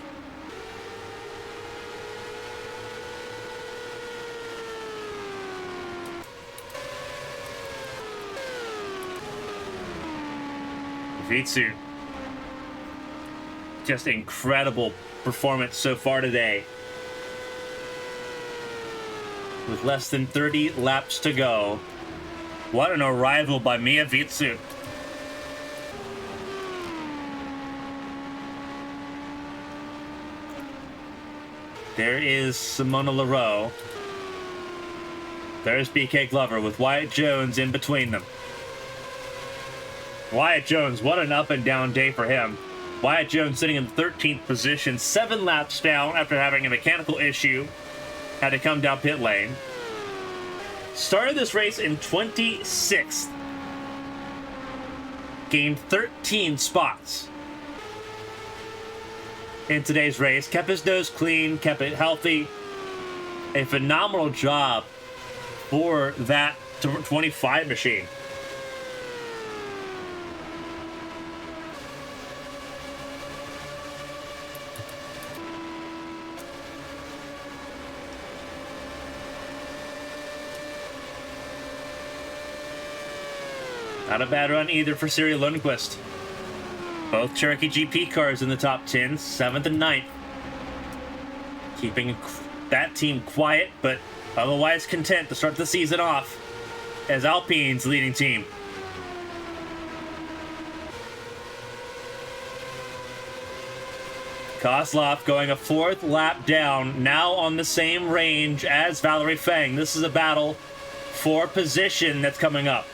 A: Vitsu. Just incredible performance so far today. With less than 30 laps to go. What an arrival by Mia Vitsu. There is Simona Leroux. There's BK Glover with Wyatt Jones in between them. Wyatt Jones, what an up and down day for him. Wyatt Jones sitting in 13th position, 7 laps down after having a mechanical issue. Had to come down pit lane. Started this race in 26th. Gained 13 spots in today's race. Kept his nose clean, kept it healthy. A phenomenal job for that 25 machine. Not a bad run either for Siri Lundqvist. Both Cherokee GP cars in the top 10, 7th and 9th. Keeping that team quiet, but otherwise content to start the season off as Alpine's leading team. Kozlov going a 4th lap down, now on the same range as Valerie Fang. This is a battle for position that's coming up.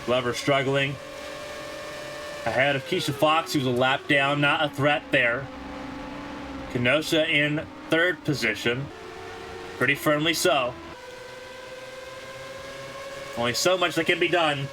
A: Glover struggling. Ahead of Keisha Fox, who's a lap down, not a threat there. Kenosha in 3rd position. Pretty firmly so. Only so much that can be done.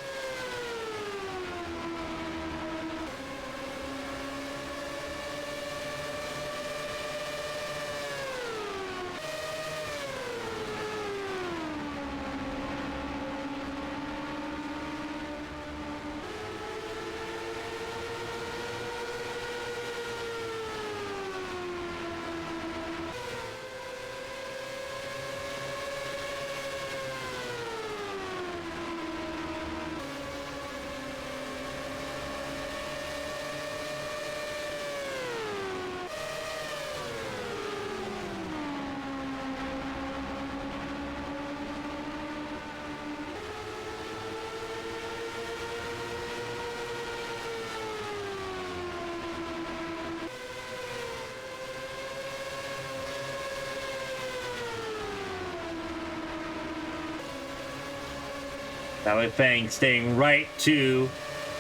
A: Valerie Fang staying right to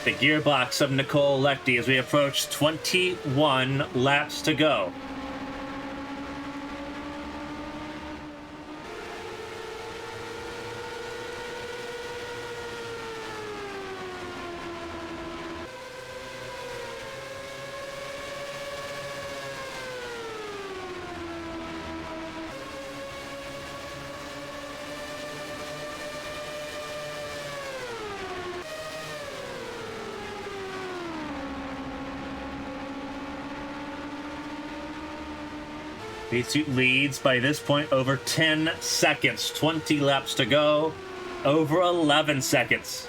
A: the gearbox of Nicole Lechty as we approach 21 laps to go. V-Suit leads by this point over 10 seconds. 20 laps to go. Over 11 seconds.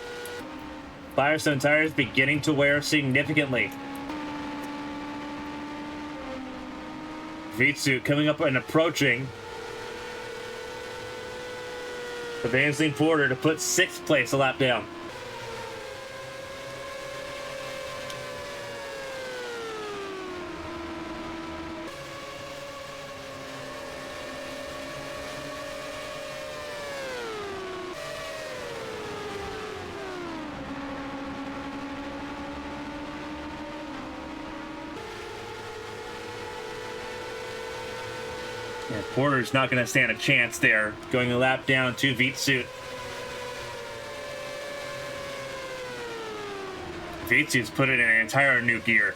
A: Firestone tires beginning to wear significantly. V-Suit coming up and approaching Evangeline Porter to put 6th place a lap down. Yeah, Porter's not going to stand a chance there, going a lap down to V-Suit. V-Suit's put it in an entire new gear.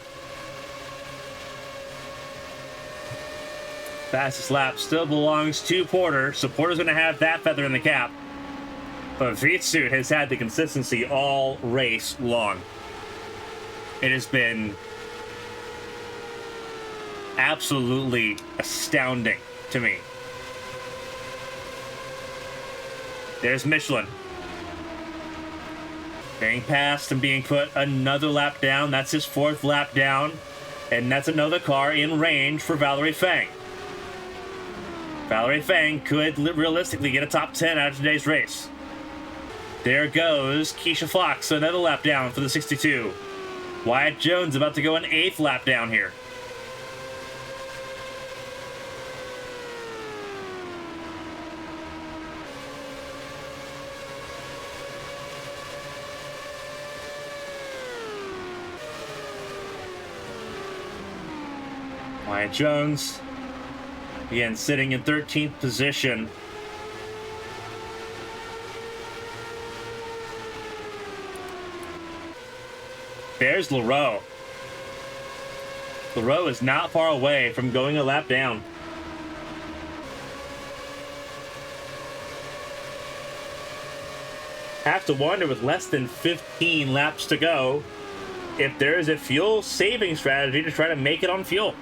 A: Fastest lap still belongs to Porter, so Porter's going to have that feather in the cap. But V-Suit has had the consistency all race long. It has been absolutely astounding to me. There's Michelin. Being passed and being put another lap down. That's his 4th lap down. And that's another car in range for Valerie Fang. Valerie Fang could realistically get a top 10 out of today's race. There goes Keisha Fox, another lap down for the 62. Wyatt Jones about to go an 8th lap down here. Wyatt Jones, again, sitting in 13th position. There's LaRoe. LaRoe is not far away from going a lap down. Have to wonder, with less than 15 laps to go, if there is a fuel saving strategy to try to make it on fuel.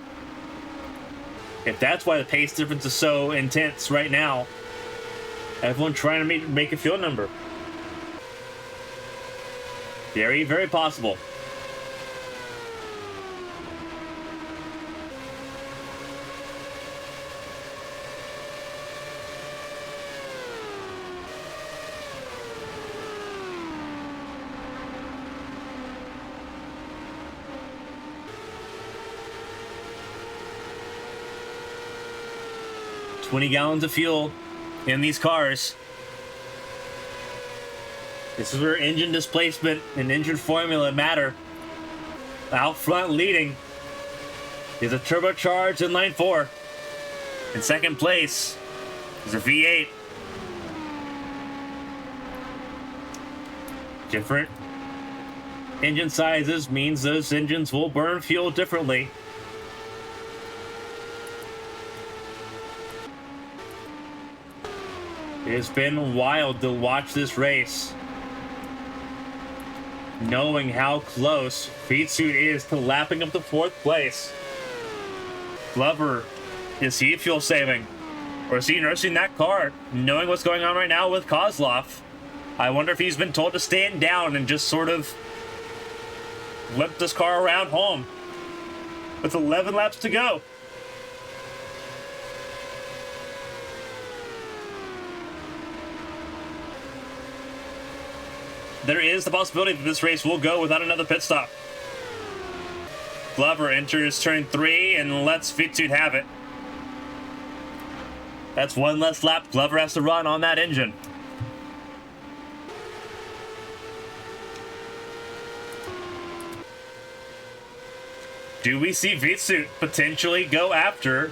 A: If that's why the pace difference is so intense right now, everyone trying to make a fuel number. Very, very possible. $20 gallons of fuel in these cars. This is where engine displacement and engine formula matter. Out front leading is a turbocharged inline 4. In second place is a V8. Different engine sizes means those engines will burn fuel differently. It's been wild to watch this race, knowing how close V-Suit is to lapping up to 4th place. Glover, is he fuel saving? Or is he nursing that car, knowing what's going on right now with Kozlov? I wonder if he's been told to stand down and just sort of limp this car around home with 11 laps to go. There is the possibility that this race will go without another pit stop. Glover enters turn 3 and lets V-Suit have it. That's one less lap Glover has to run on that engine. Do we see Vitsu potentially go after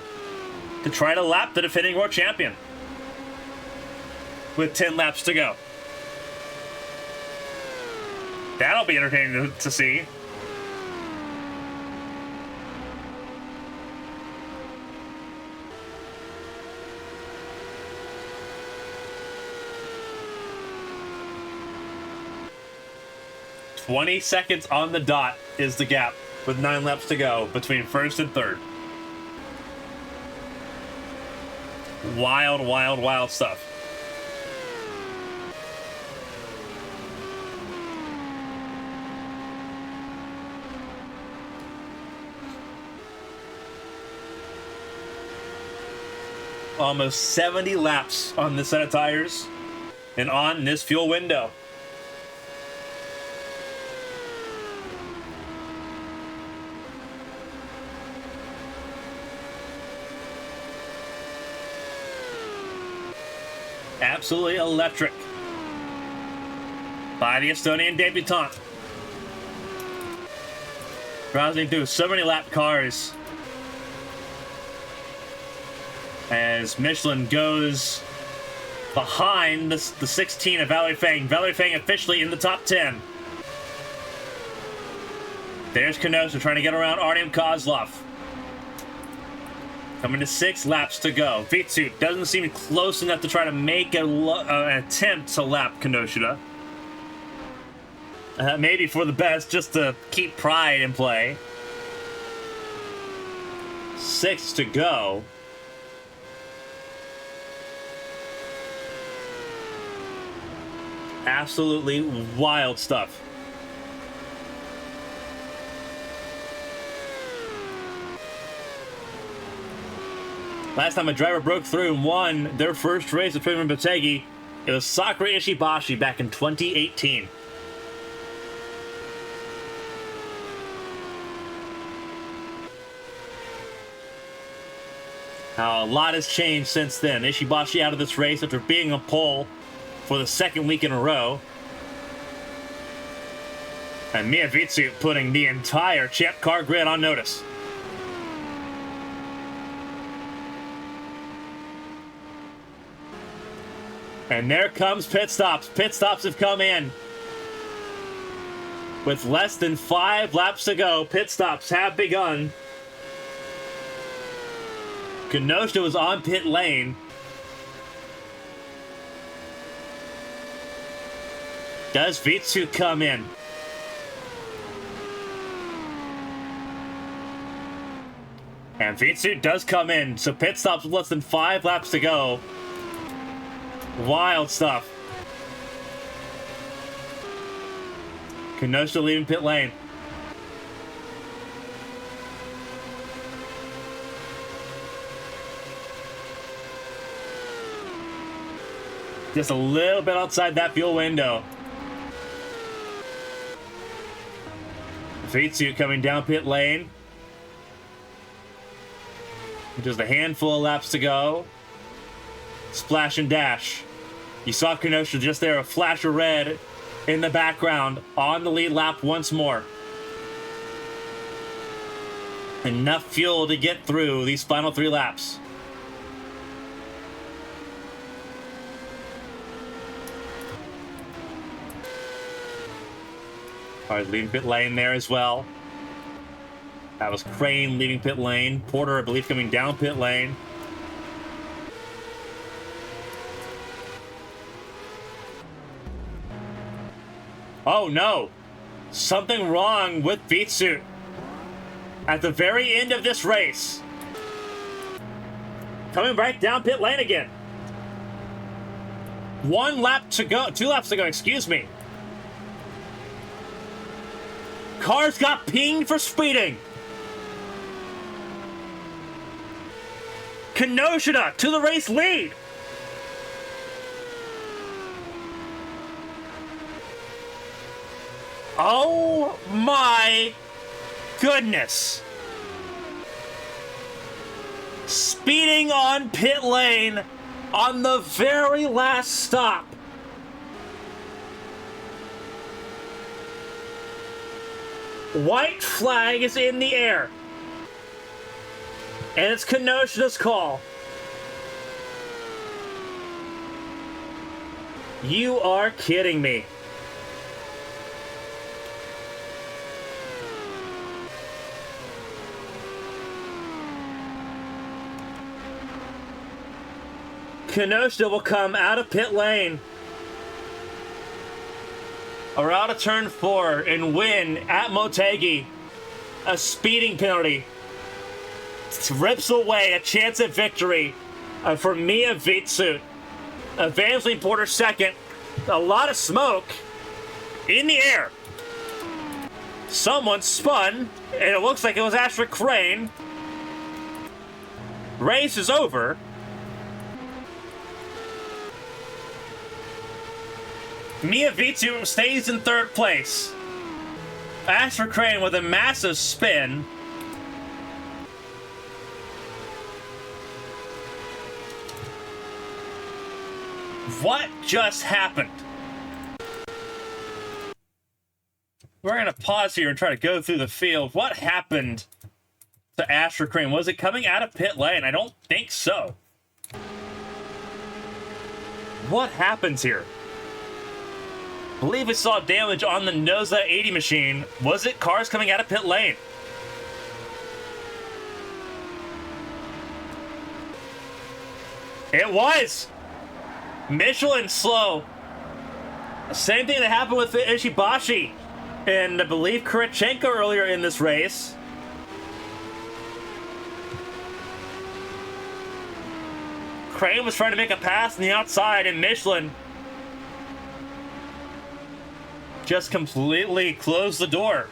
A: to try to lap the defending world champion? With 10 laps to go. That'll be entertaining to see. "20 seconds on the dot is the gap with 9 laps to go between first and third. Wild, wild, wild stuff. Almost 70 laps on this set of tires and on this fuel window. Absolutely electric by the Estonian debutante. Browsing through so many lap cars as Michelin goes behind the 16 of Valerie Fang. Valerie Fang officially in the top 10. There's Kenosha trying to get around Artyom Kozlov. Coming to 6 laps to go. Vitsu doesn't seem close enough to try to make an attempt to lap Kenosha. Maybe for the best, just to keep pride in play. 6 to go. Absolutely wild stuff. Last time a driver broke through and won their first race of Tochigi Motegi, it was Sakura Ishibashi back in 2018. Now, a lot has changed since then. Ishibashi out of this race after being on pole for the second week in a row. And Miyavitsu putting the entire Champ Car grid on notice. And there comes pit stops. Pit stops have come in. With less than 5 laps to go, pit stops have begun. Kenosha was on pit lane. Does Vitsu come in? And Vitsu does come in, so pit stops with less than 5 laps to go. Wild stuff. Kenosha leaving pit lane. Just a little bit outside that fuel window. Vitsu coming down pit lane. Just a handful of laps to go. Splash and dash. You saw Kenosha just there, a flash of red in the background on the lead lap once more. Enough fuel to get through these final 3 laps. All right, leaving pit lane there as well. That was Crane leaving pit lane. Porter, I believe, coming down pit lane. Oh no! Something wrong with Vitsu. At the very end of this race. Coming right down pit lane again. 1 lap to go, 2 laps to go, excuse me. Cars got pinged for speeding. Kenosha to the race lead. Oh my goodness. Speeding on pit lane on the very last stop. White flag is in the air. And it's Kenosha's call. You are kidding me. Kenosha will come out of pit lane around a turn 4 and win at Motegi. A speeding penalty rips away a chance at victory for Mia Vitsut. Evangeline Porter second. A lot of smoke in the air. Someone spun, and it looks like it was Asher Crane. Race is over. Mia Vitsut stays in 3rd place. Asher Crane with a massive spin. What just happened? We're going to pause here and try to go through the field. What happened to Asher Crane? Was it coming out of pit lane? I don't think so. What happens here? I believe we saw damage on the Noza 80 machine. Was it cars coming out of pit lane? It was! Michelin slow. Same thing that happened with Ishibashi and I believe Kurichenko earlier in this race. Crane was trying to make a pass on the outside and Michelin just completely closed the door.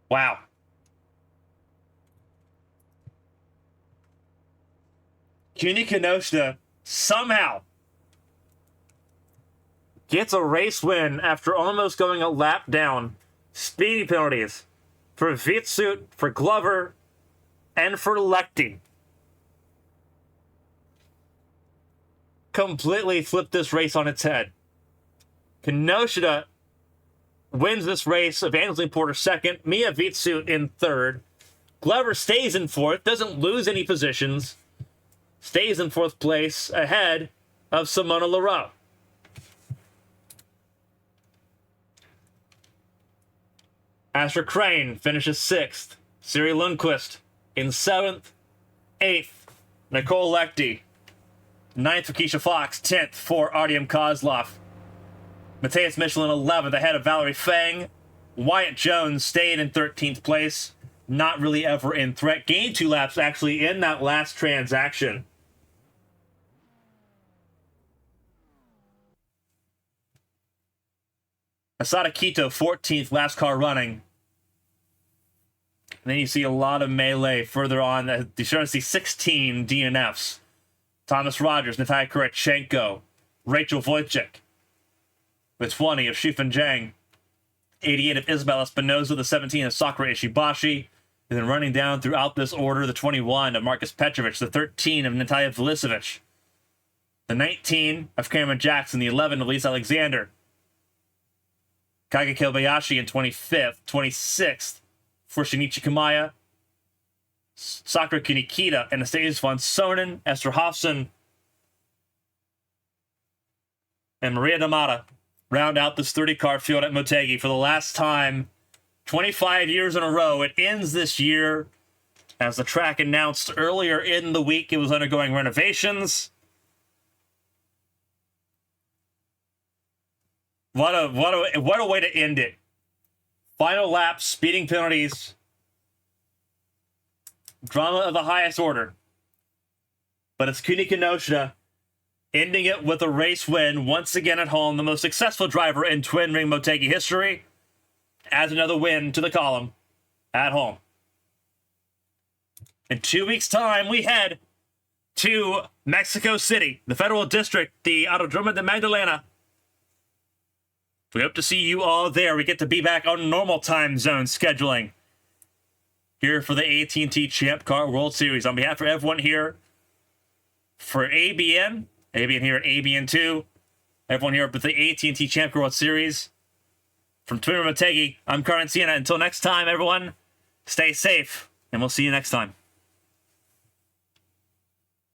A: Wow. Kuni Kenosha somehow gets a race win after almost going a lap down. Speeding penalties for Vitsut, for Glover, and for Lecty. Completely flipped this race on its head. Kenosha wins this race. Evangeline Porter second. Mia Vitsut in 3rd. Glover stays in 4th. Doesn't lose any positions. Stays in 4th place ahead of Simona Leroux. Asher Crane finishes 6th. Siri Lundqvist in 7th. 8th, Nicole Lecty. 9th for Keisha Fox. 10th for Artyom Kozlov. Matthias Michelin 11th ahead of Valerie Fang. Wyatt Jones stayed in 13th place. Not really ever in threat. Gained 2 laps actually in that last transaction. Asada Kito 14th, last car running. And then you see a lot of melee further on. You're starting to see 16 DNFs. Thomas Rogers, Natalia Kurichenko, Rachel Wojcik with 20 of Shifan Zhang, 88 of Isabel Espinoza, the 17 of Sakura Ishibashi, and then running down throughout this order, the 21 of Marcus Petrovic, the 13 of Natalia Vilisevic, the 19 of Cameron Jackson, the 11 of Lisa Alexander, Kage Kobayashi in 25th, 26th for Shinichi Kamaya, Sakura Kunikita, Anastasia von Sonen, Esther Hofson, and Maria Damata round out this 30-car field at Motegi for the last time. 25 years in a row. It ends this year. As the track announced earlier in the week, it was undergoing renovations. What a way to end it. Final lap, speeding penalties. Drama of the highest order. But it's Kuni Kenosha ending it with a race win once again at home. The most successful driver in Twin Ring Motegi history. Adds another win to the column at home. In 2 weeks' time, we head to Mexico City, the Federal District, the Autodromo de Magdalena. We hope to see you all there. We get to be back on normal time zone scheduling here for the AT&T Champ Car World Series. On behalf of everyone here for ABN here at ABN2, everyone here with the AT&T Champ Car World Series, From Twitter Motegi, I'm Carmen Sienna. Until next time, everyone, stay safe, and we'll see you next time.